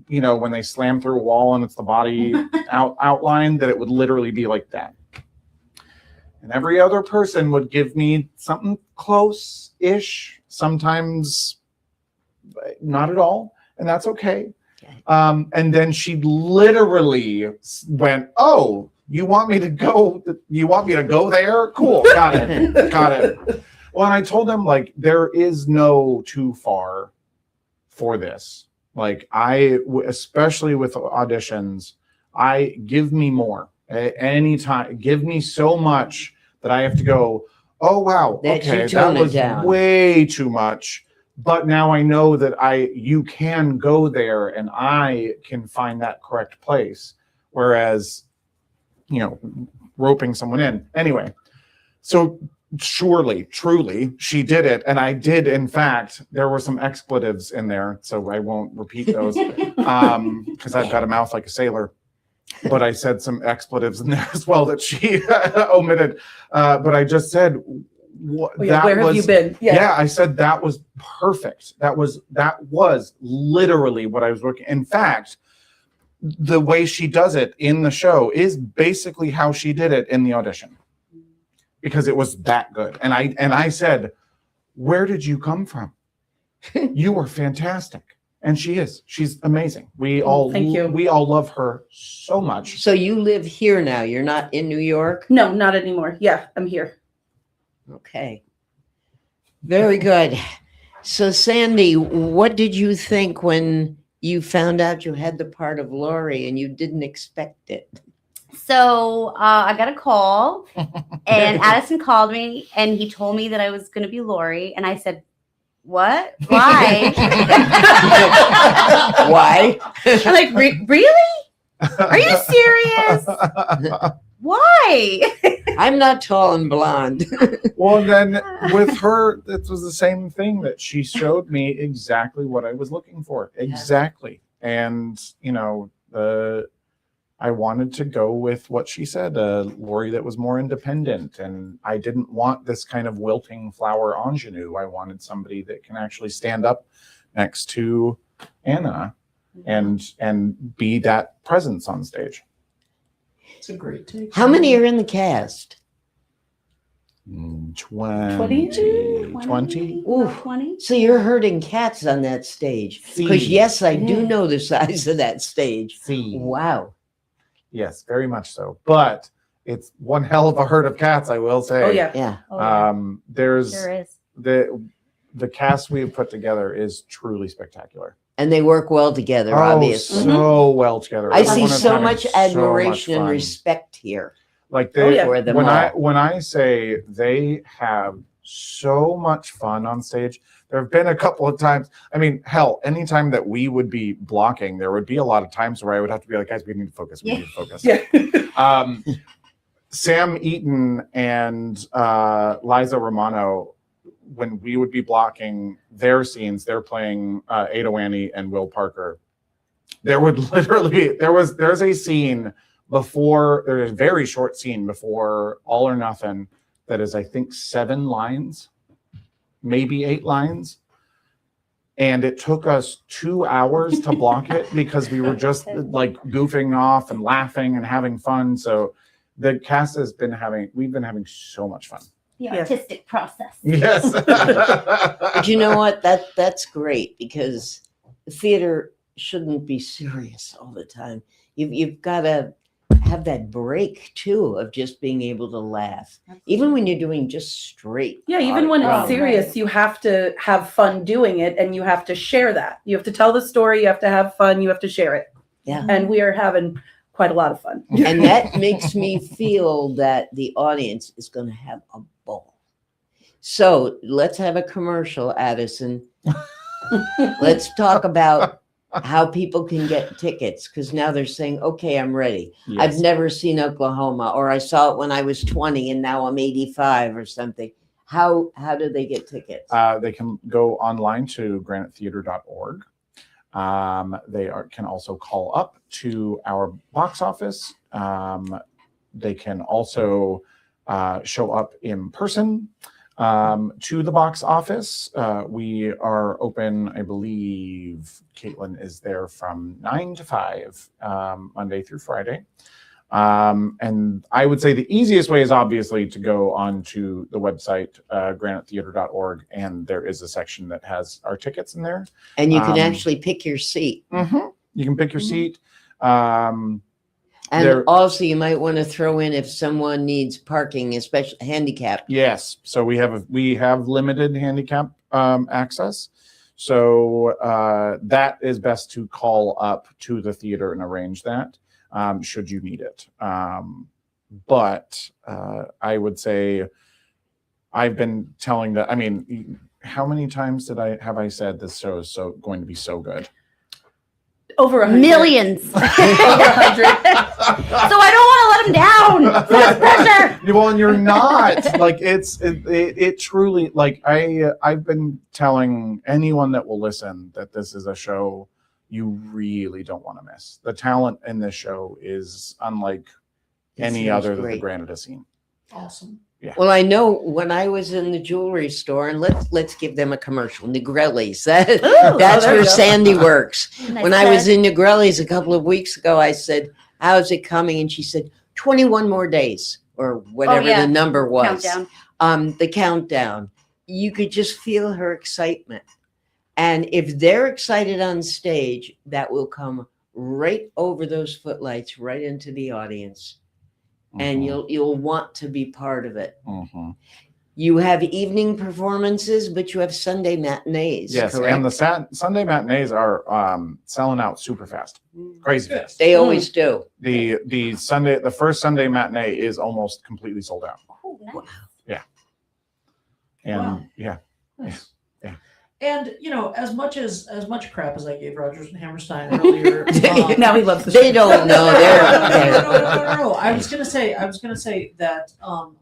when they slam through a wall and it's the body outline, that it would literally be like that. And every other person would give me something close-ish, sometimes not at all, and that's okay. And then she literally went, oh, you want me to go there? Cool, got it. Well, and I told them, like, there is no too far for this. Like, especially with auditions, give me more. Anytime, give me so much that I have to go, oh, wow, okay, that was way too much. but now I know that you can go there and I can find that correct place. Whereas, roping someone in. Anyway, so surely, truly, she did it. And I did, in fact, there were some expletives in there, so I won't repeat those because I've got a mouth like a sailor. But I said some expletives in there as well that she omitted. But I just said, where have you been? Yeah, I said that was perfect. That was literally what I was working. In fact, the way she does it in the show is basically how she did it in the audition, because it was that good. And I said, where did you come from? You were fantastic. And she's amazing. We all love her so much. So you live here now. You're not in New York? No, not anymore. Yeah, I'm here. Okay. Very good. So Sandy, what did you think when you found out you had the part of Lori and you didn't expect it? So I got a call and Addison called me and he told me that I was going to be Lori. And I said, what? Why? Why? I'm like, really? Are you serious? Why? I'm not tall and blonde. Well, then with her, it was the same thing, that she showed me exactly what I was looking for. Exactly. And, I wanted to go with what she said, Lori that was more independent. And I didn't want this kind of wilting flower ingenue. I wanted somebody that can actually stand up next to Anna and be that presence on stage. It's a great take. How many are in the cast? 20. Ooh. 20. So you're herding cats on that stage. Because yes, I do know the size of that stage. Wow. Yes, very much so. But it's one hell of a herd of cats, I will say. Oh yeah. Yeah. There's Sure is. the cast we have put together is truly spectacular. And they work well together, obviously. So well together. I see so much admiration and respect here. Like when I say they have so much fun on stage, there have been a couple of times. I mean, hell, anytime that we would be blocking, there would be a lot of times where I would have to be like, guys, we need to focus. We need to focus. Yeah. Sam Eaton and Liza Romano, when we would be blocking their scenes, they're playing Ada Wanny and Will Parker. There would literally there's a scene before, there's a very short scene before All or Nothing that is, I think, 7 lines, maybe 8 lines. And it took us 2 hours to block it because we were just like goofing off and laughing and having fun. So the cast we've been having so much fun. The artistic process. Yes. But you know what? That's great, because theater shouldn't be serious all the time. You've got to have that break too of just being able to laugh, even when you're doing just straight. Yeah, even when it's serious, you have to have fun doing it, and you have to share that. You have to tell the story, you have to have fun, you have to share it. Yeah. And we are having quite a lot of fun. And that makes me feel that the audience is going to have a ball. So let's have a commercial, Addison. Let's talk about how people can get tickets, because now they're saying, okay, I'm ready. Yes. I've never seen Oklahoma, or I saw it when I was 20 and now I'm 85 or something. How do they get tickets? They can go online to granitetheatre.org. They can also call up to our box office. They can also show up in person to the box office. We are open, I believe Caitlin is there from 9 to 5, Monday through Friday. And I would say the easiest way is obviously to go onto the website, granitetheatre.org, and there is a section that has our tickets in there. And you can actually pick your seat. Mm-hmm. You can pick your seat. And also you might want to throw in if someone needs parking, especially handicap. Yes. So we have limited handicap access. So that is best to call up to the theater and arrange that. Should you need it. But I would say I've been telling that, I mean, how many times have I said this show is going to be so good? Over 100. Millions. Over 100. So I don't want to let him down. That's pressure. Well, and you're not. Like it truly, like I've been telling anyone that will listen that this is a show you really don't want to miss. The talent in this show is unlike any other that the Granite has seen. Awesome. Yeah. Well, I know when I was in the jewelry store, and let's give them a commercial. Negrelli's. That's there where you go. Sandy works. Nice When I was tag. in Negrelli's a couple of weeks ago, I said, "How's it coming?" And she said, 21 more days, or whatever yeah. the number was. Countdown. The countdown. You could just feel her excitement. And if they're excited on stage, that will come right over those footlights, right into the audience. And you'll want to be part of it. You have evening performances, but you have Sunday matinees. Yes, correct? and the Sunday matinees are selling out super fast, crazy fast. They always do. The first Sunday matinee is almost completely sold out. Oh, nice. Yeah, and Wow. yeah. Nice. And as much crap as I gave Rogers and Hammerstein earlier, Now he loves the show. They don't know. No. I was gonna say that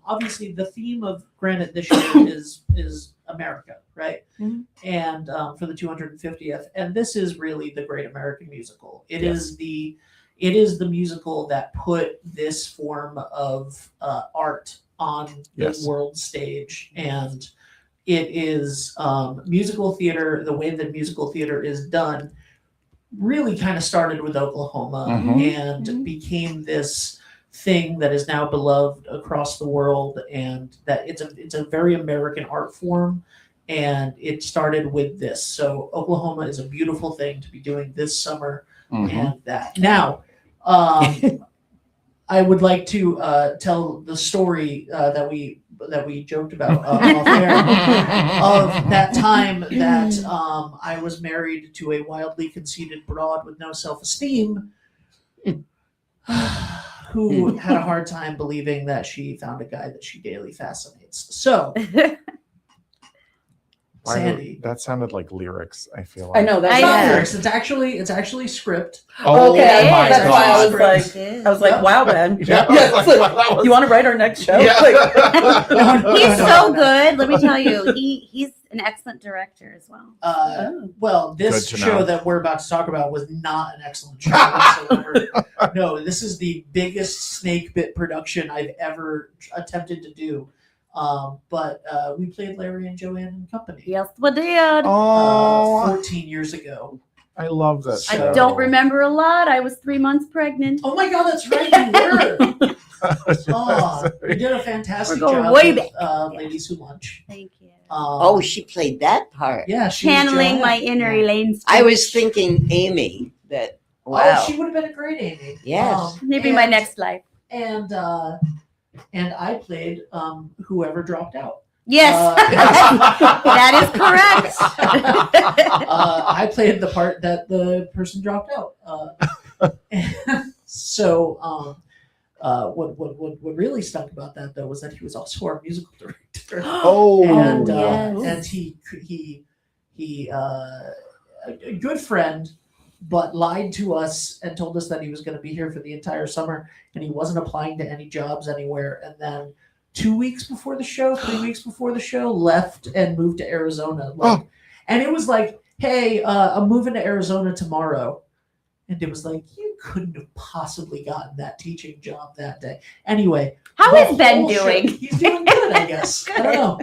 obviously the theme of Granite this year is America, right? Mm-hmm. And for the 250th, and this is really the Great American Musical. It is the musical that put this form of art on the world stage, and it is musical theater. The way that musical theater is done really kind of started with Oklahoma and became this thing that is now beloved across the world, and that it's a very American art form, and it started with this. So Oklahoma is a beautiful thing to be doing this summer, and that now. I would like to tell the story that we joked about off air of that time that I was married to a wildly conceited broad with no self-esteem who had a hard time believing that she found a guy that she daily fascinates. So, Sandy. That sounded like lyrics. I feel like I know that's It's not not lyrics. lyrics. It's actually script. Oh, Okay, my that's why I was God. like, wow, man. Yeah, It's that like, was- you want to write our next show? Yeah. He's so good. Let me tell you, he's an excellent director as well. Well, this Good to show know. that we're about to talk about was not an excellent show whatsoever. No, this is the biggest snake bit production I've ever attempted to do. But we played Larry and Joanne and Company. Yes, we did. 14 years ago. I love that I show. don't remember a lot. I was 3 months pregnant. Oh my God, that's right, you were. You did a fantastic We're going job way with Ladies Who Lunch. Thank you. Oh, she played that part. Yeah, she was Channeling my Joanne. inner Elaine. I was thinking Amy. That wow. Oh, she would have been a great Amy. Yes. Maybe my next life. And I played whoever dropped out. Yes, that is correct. I played the part that the person dropped out. So what really stunk about that though was that he was also our musical director. Oh, and yes. and he a good friend, but lied to us and told us that he was going to be here for the entire summer and he wasn't applying to any jobs anywhere. And then 3 weeks before the show, left and moved to Arizona. And it was like, hey, I'm moving to Arizona tomorrow. And it was like, you couldn't have possibly gotten that teaching job that day. Anyway. How the is Ben whole show- doing? He's doing good, I guess. I don't know.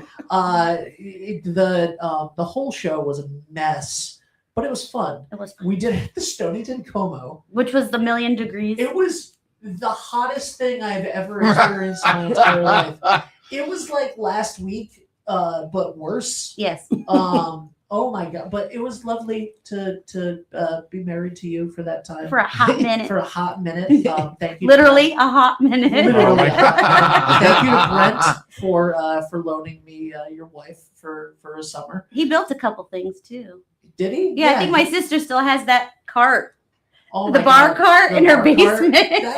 The whole show was a mess, but it was fun. It was fun. We did it at the Stonington Como. Which was the million degrees. It was the hottest thing I've ever experienced in my entire life. It was like last week, but worse. Yes. Oh my God! But it was lovely to be married to you for that time. For a hot minute. For a hot minute. Thank you. Literally a hot minute. Literally. Thank you to Brent for loaning me your wife for a summer. He built a couple things too. Did he? Yeah, I think my sister still has that cart. Oh the my bar God. cart The in her bar cart. basement. That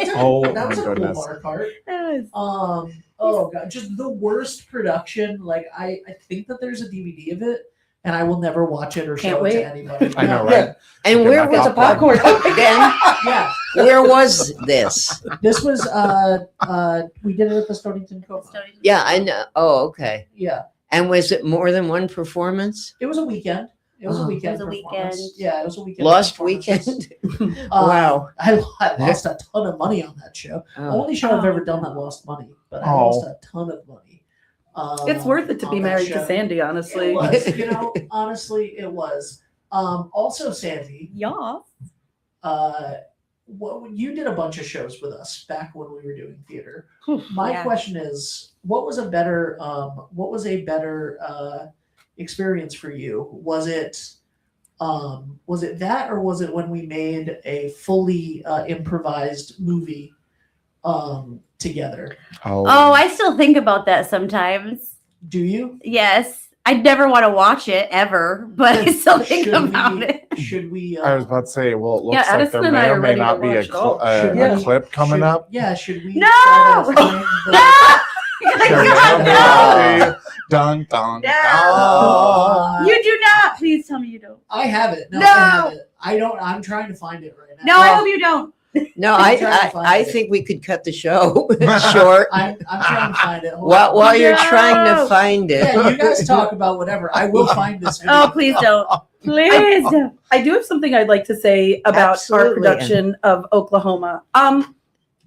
was a cool bar cart. That was. Oh God, just the worst production. Like I think that there's a DVD of it, and I will never watch it or Can't show it wait. to anybody. I know, Yeah. right? And where Get my was popcorn. Ben? Yeah. Where was this? This was we did it at the Stonington Co-op. Yeah, I know. Oh, okay. Yeah. And was it more than one performance? It was a weekend. It was a Oh. weekend. It was a performance. weekend. Yeah, it was a weekend. Lost performances. weekend? Wow. I lost a ton of money on that show. Oh. Only show I've ever done that lost money, but I lost a ton of money. It's worth it to be on that married show. to Sandy, honestly. It was, honestly, it was. Also, Sandy. Yeah. What you did a bunch of shows with us back when we were doing theater. My Yeah. question is, what was a better experience for you? Was it that, or was it when we made a fully improvised movie together? Oh, I still think about that sometimes. Do you? Yes. I'd never want to watch it ever, but I still think about it. Should we? I was about to say, well, it looks Yeah, like Addison there and I may are or may ready to not be watch it all. a clip coming up. Yeah, should we? No! try to find the- There may or may not be. Dun, dun, dun. You do not. Please tell me you don't. I have it. No, No! I have it. I don't. I'm trying to find it right now. No, I hope you don't. No, I'm trying to find I it. think we could cut the show short. I'm trying to find it. Hold While, on. while you're No! trying to find it. Yeah, you guys talk about whatever. I will find this video. Oh, please don't. Please don't. I do have something I'd like to say about our Absolutely. production of Oklahoma.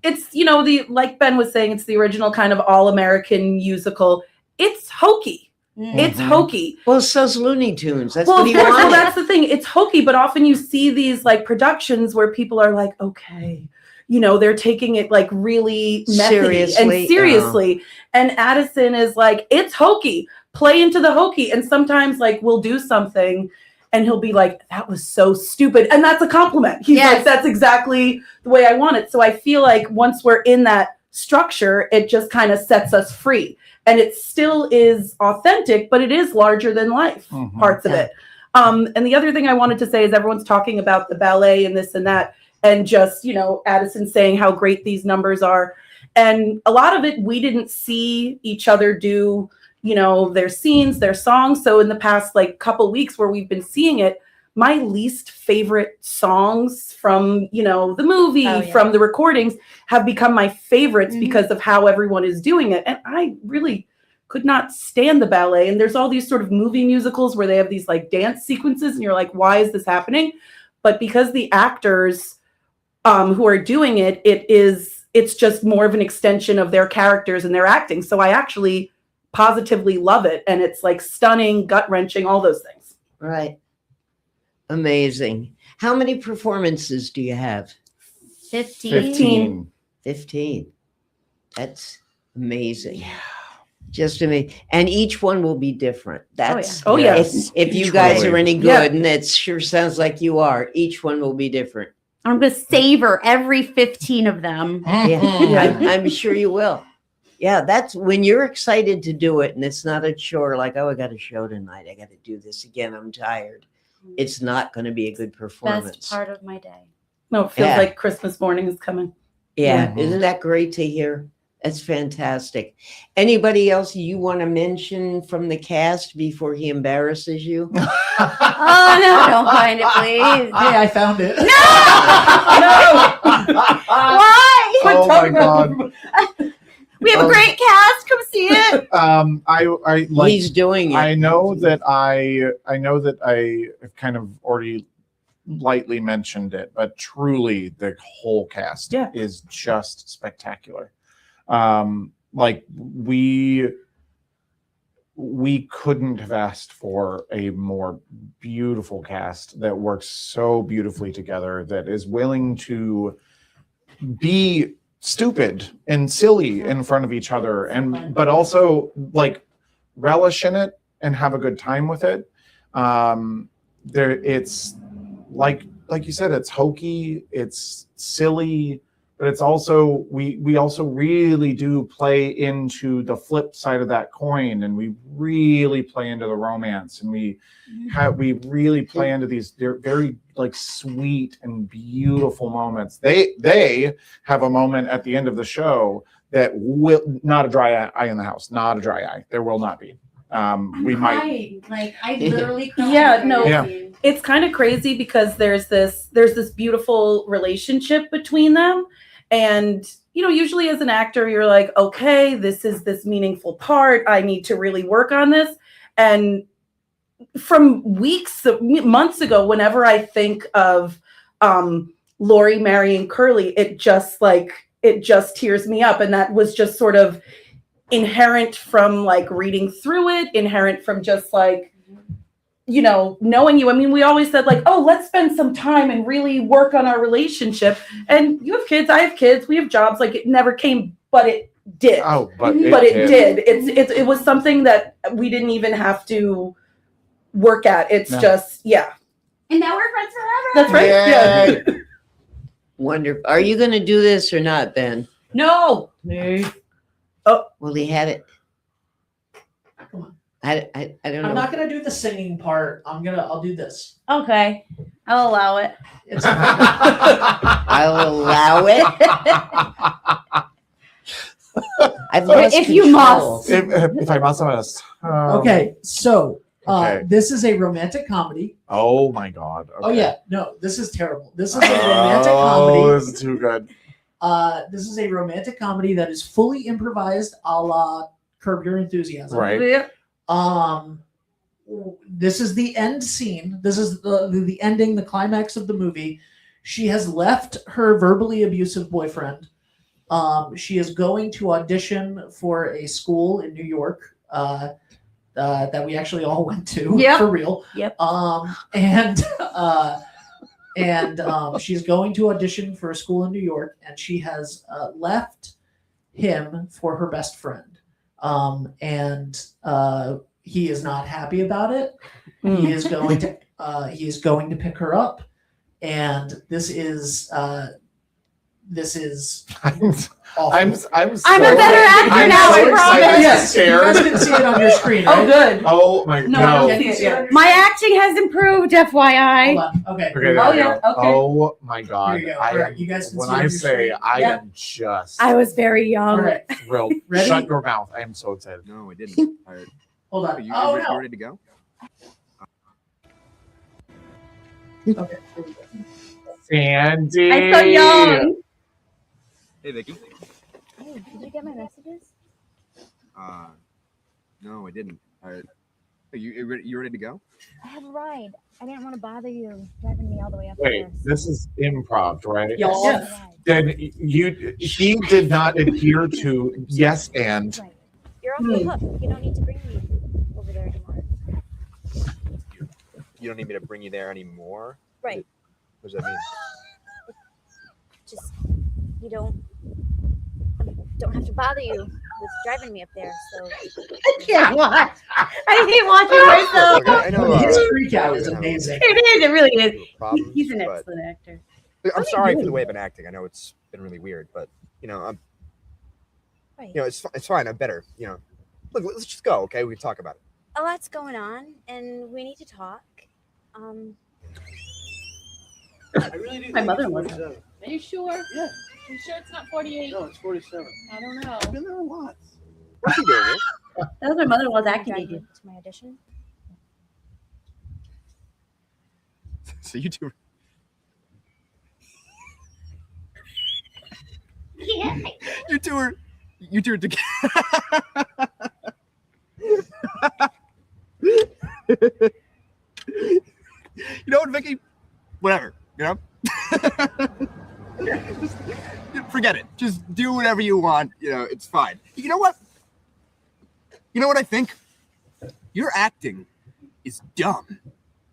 It's the like Ben was saying, it's the original kind of all-American musical. It's hokey. It's hokey. Well, so's Looney Tunes. That's Well, what he of course, well, wanted. that's the thing. It's hokey, but often you see these like productions where people are like, okay, they're taking it like really messy and seriously. And Addison is like, it's hokey. Play into the hokey. And sometimes like we'll do something and he'll be like, that was so stupid. And that's a compliment. He's like, that's exactly the way I want it. So I feel like once we're in that structure, it just kind of sets us free. And it still is authentic, but it is larger than life parts of it. And the other thing I wanted to say is everyone's talking about the ballet and this and that, and just, Addison saying how great these numbers are. And a lot of it, we didn't see each other do, their scenes, their songs. So in the past, like couple weeks where we've been seeing it, my least favorite songs from, the movie, from the recordings have become my favorites because of how everyone is doing it. And I really could not stand the ballet. And there's all these sort of movie musicals where they have these like dance sequences and you're like, why is this happening? But because the actors who are doing it, it's just more of an extension of their characters and their acting. So I actually positively love it. And it's like stunning, gut-wrenching, all those things. Right. Amazing. How many performances do you have? 15. 15. That's amazing. Yeah. Just amazing. And each one will be different. That's Oh, yeah. Oh, yes. If you Each guys one. are any good, Yeah. and it sure sounds like you are, each one will be different. I'm going to savor every 15 of them. Yeah, I'm sure you will. Yeah, that's when you're excited to do it, and it's not a chore like, oh, I got a show tonight. I got to do this again. I'm tired. It's not going to be a good performance. Best part of my day. No, it feels Yeah. like Christmas morning is coming. Yeah, isn't that great to hear? That's fantastic. Anybody else you want to mention from the cast before he embarrasses you? Oh, no, don't find it, please. Hey, I found it. Why? Oh my God. We have a great cast. Come see it. I like. He's doing it. I know that I have kind of already lightly mentioned it, but truly the whole cast is just spectacular. Like we couldn't have asked for a more beautiful cast that works so beautifully together, that is willing to be stupid and silly in front of each other, but also like relish in it and have a good time with it. It's like you said, it's hokey, it's silly, but it's also we also really do play into the flip side of that coin, and we really play into the romance, and we really play into these very like sweet and beautiful moments. They have a moment at the end of the show that will not a dry eye in the house, not a dry eye. There will not be. we might. Crying. Like I literally cried. Yeah, no. Yeah. It's kind of crazy because there's this beautiful relationship between them. And, usually as an actor, you're like, okay, this is this meaningful part. I need to really work on this. And from months ago, whenever I think of Lori marrying Curly, it just tears me up. And that was just sort of inherent from like reading through it, inherent from just like, knowing you. I mean, we always said like, oh, let's spend some time and really work on our relationship. And you have kids, I have kids, we have jobs. Like it never came, but it did. Oh, but it did. It was something that we didn't even have to work at. It's just, yeah. And now we're friends forever. That's right. Yay. Yeah. Wonderful. Are you going to do this or not, Ben? No. Oh, well, he had it. Come on. I don't know. I'm not gonna do the singing part. I'll do this. Okay. I'll allow it. I'll allow it. I've lost If you control. must. If I must. Okay, so Okay. this is a romantic comedy. Oh my God. Okay. Oh yeah, no, this is terrible. This is a romantic comedy. Oh, this is too good. This is a romantic comedy that is fully improvised, a la Curb Your Enthusiasm. Right. Yeah. This is the end scene. This is the ending, the climax of the movie. She has left her verbally abusive boyfriend. She is going to audition for a school in New York that we actually all went to. Yep. For real. Yep. And she's going to audition for a school in New York, and she has left him for her best friend. He is not happy about it. He is going to pick her up, and this is awful. I'm I'm a better actor now, I promise. Yes, you guys can see it on your screen, right? Oh, good. Oh my No, God. I don't see it. My acting has improved, FYI. Hold on. Okay. Okay, there Oh, we yeah, go. okay. Oh my God. Here you go. I All right, am, you guys can when see it I on your say screen. I Yeah. am just I was very young. All right. thrilled. Ready? Shut your mouth. I am so excited. No, I didn't. All right. Hold on. You Oh ready, no. you ready to go? Okay. Sandy. I'm so young. Hey, Vicky. Hey, did you get my messages? No, I didn't. All right. Hey, you ready to go? I have a ride. I didn't want to bother you driving me all the way up Wait, there. this is improv, right? Yes. Then he did not adhere to yes and. Right. You're off the hook. You don't need to bring me over there anymore. You don't need me to bring you there anymore? Right. What does that mean? Just you don't have to bother you with driving me up there. So I can't watch. I hate watching myself. I know. His freak out is amazing. It is. It really is. Problems, He's an but- excellent actor. I'm sorry for the way I've been acting. I know it's been really weird, but I'm. Right. It's fine. I'm better. Look, let's just go. Okay, we can talk about it. a lot's going on, and we need to talk. I really do. My mother-in-law. Are you sure? Yeah. You sure it's not 48? No, it's 47. I don't know. I've been there a lot. What's he doing? That was my mother-in-law's acting Drive you agent. to my audition. So you two. Yeah. You two are together. You know what, Vicky? Whatever. Just forget it. Just do whatever you want. It's fine. You know what? You know what I think? Your acting is dumb.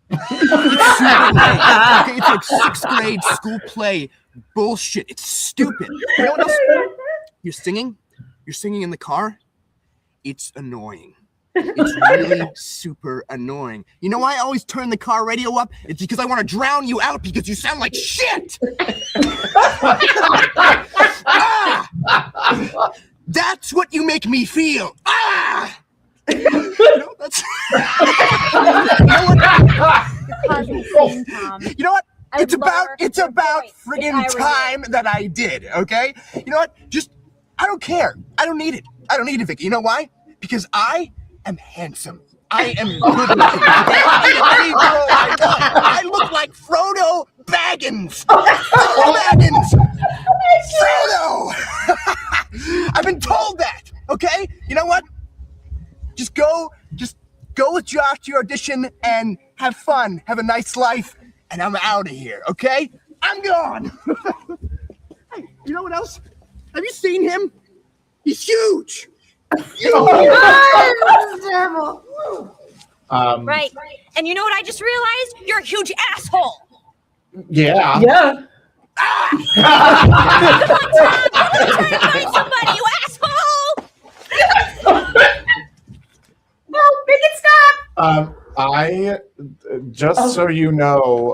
It's super lame. Okay, it's like 6th grade school play bullshit. It's stupid. You know what else? You're singing in the car. It's annoying. It's really super annoying. You know why I always turn the car radio up? It's because I want to drown you out because you sound like shit. That's what you make me feel. That's. You know what? It's about friggin' time that I did. Okay. You know what? I don't care. I don't need it. Vicky. You know why? Because I am handsome. I am good looking. Any role I want. I look like Frodo Baggins. Frodo Baggins. Frodo. I've been told that. Okay. You know what? Just go with Josh to your audition and have fun. Have a nice life. And I'm out of here. Okay. I'm gone. Hey, you know what else? Have you seen him? He's huge. Right. And you know what I just realized? You're a huge asshole. Yeah. Yeah. Find somebody, you asshole! No, make it stop. I just so you know,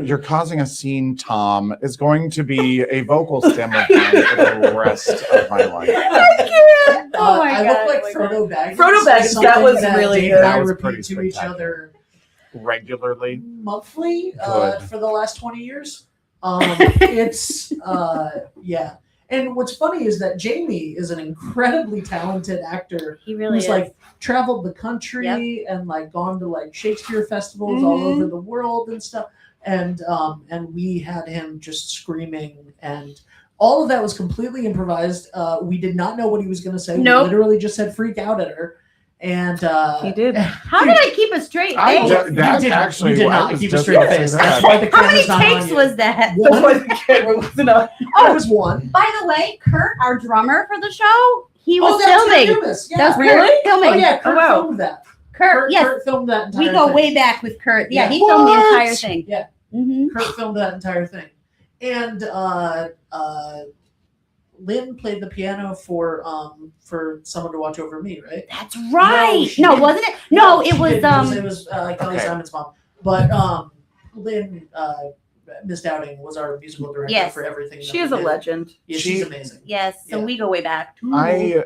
you're causing a scene. Tom is going to be a vocal stem of mine for the rest of my life. Oh my I God. look like Frodo Baggins. Frodo Baggins, Something that was really Dave good. and I That was repeat pretty to each spectacular. other Regularly. monthly Good. for the last 20 years. It's yeah. And what's funny is that Jamie is an incredibly talented actor. He really who's is. like traveled the country and like gone to like Shakespeare festivals all over the world and stuff. And we had him just screaming, and all of that was completely improvised. We did not know what he was going to say. Nope. We literally just said "freak out" at her, and He did. How did I keep a straight I face? did- that you actually you did I not was keep a just straight about to face. say That's that. why the How many camera's not on takes you. was that? That's why the camera wasn't on. It was one. By the way, Kurt, our drummer for the show, he was that's Kurt filming. Dumas, yeah. That was Really? Kurt filming. Oh yeah, Kurt wow. filmed that. Kurt, yes. Kurt filmed that entire We go thing. way back with Kurt. Yeah, Yeah. he filmed the What? entire thing. Yeah, Mm-hmm. Kurt filmed that entire thing, and Lynn played the piano for Someone to Watch Over Me, right? That's right. she No, didn't. wasn't it? No, she it was didn't, it was Kelly Okay. Simon's mom. But Lynn Miss Dowding was our musical director Yes. for everything. that She we is a did. legend. Yeah, She- she's amazing. Yes, so Yeah. we go way back. I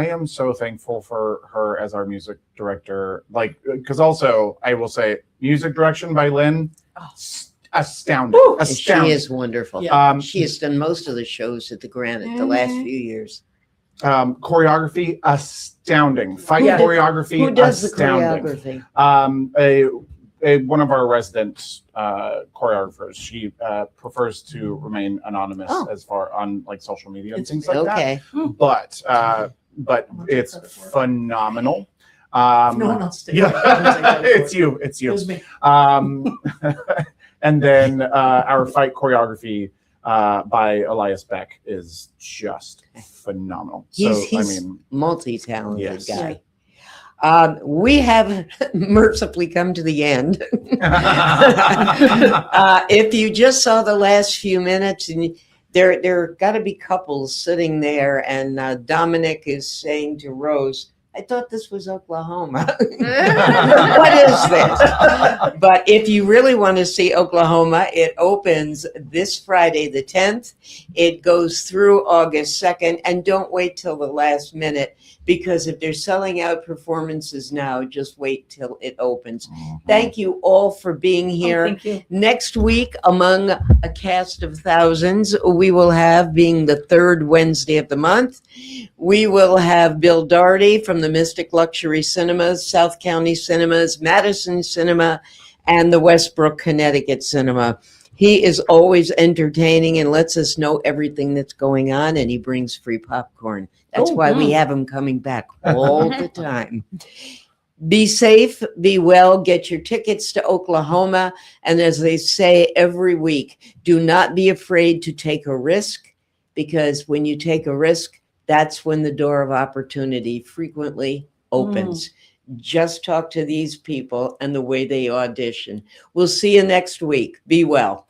am so thankful for her as our music director. Like, because also I will say, music direction by Lynn, astounding, And she astounding. is wonderful. Yeah. She has done most of the shows at the Granite the last few years. Choreography, astounding. Fight Yeah. choreography, Who does astounding. the choreography? One of our resident choreographers. She prefers to remain anonymous as far on like social media and things like Okay. that. But it's phenomenal. If no one else takes it, Yeah, I'm gonna take credit for it's it. you. It's you. It was me. And then our fight choreography by Elias Beck is just phenomenal. He's I mean, multi-talented yes. guy. We have mercifully come to the end. If you just saw the last few minutes, and there got to be couples sitting there, and Dominic is saying to Rose, I thought this was Oklahoma. What is this? But if you really want to see Oklahoma, it opens this Friday, the 10th. It goes through August 2nd. And don't wait till the last minute, because if they're selling out performances now, just wait till it opens. Thank you all for being here. Thank you. Next week, among a cast of thousands, we will have, being the third Wednesday of the month, we will have Bill Doherty from the Mystic Luxury Cinemas, South County Cinemas, Madison Cinema, and the Westbrook, Connecticut Cinema. He is always entertaining and lets us know everything that's going on, and he brings free popcorn. That's why we have him coming back all the time. Be safe, be well, get your tickets to Oklahoma. And as they say every week, do not be afraid to take a risk, because when you take a risk, that's when the door of opportunity frequently opens. Just talk to these people and the way they audition. We'll see you next week. Be well.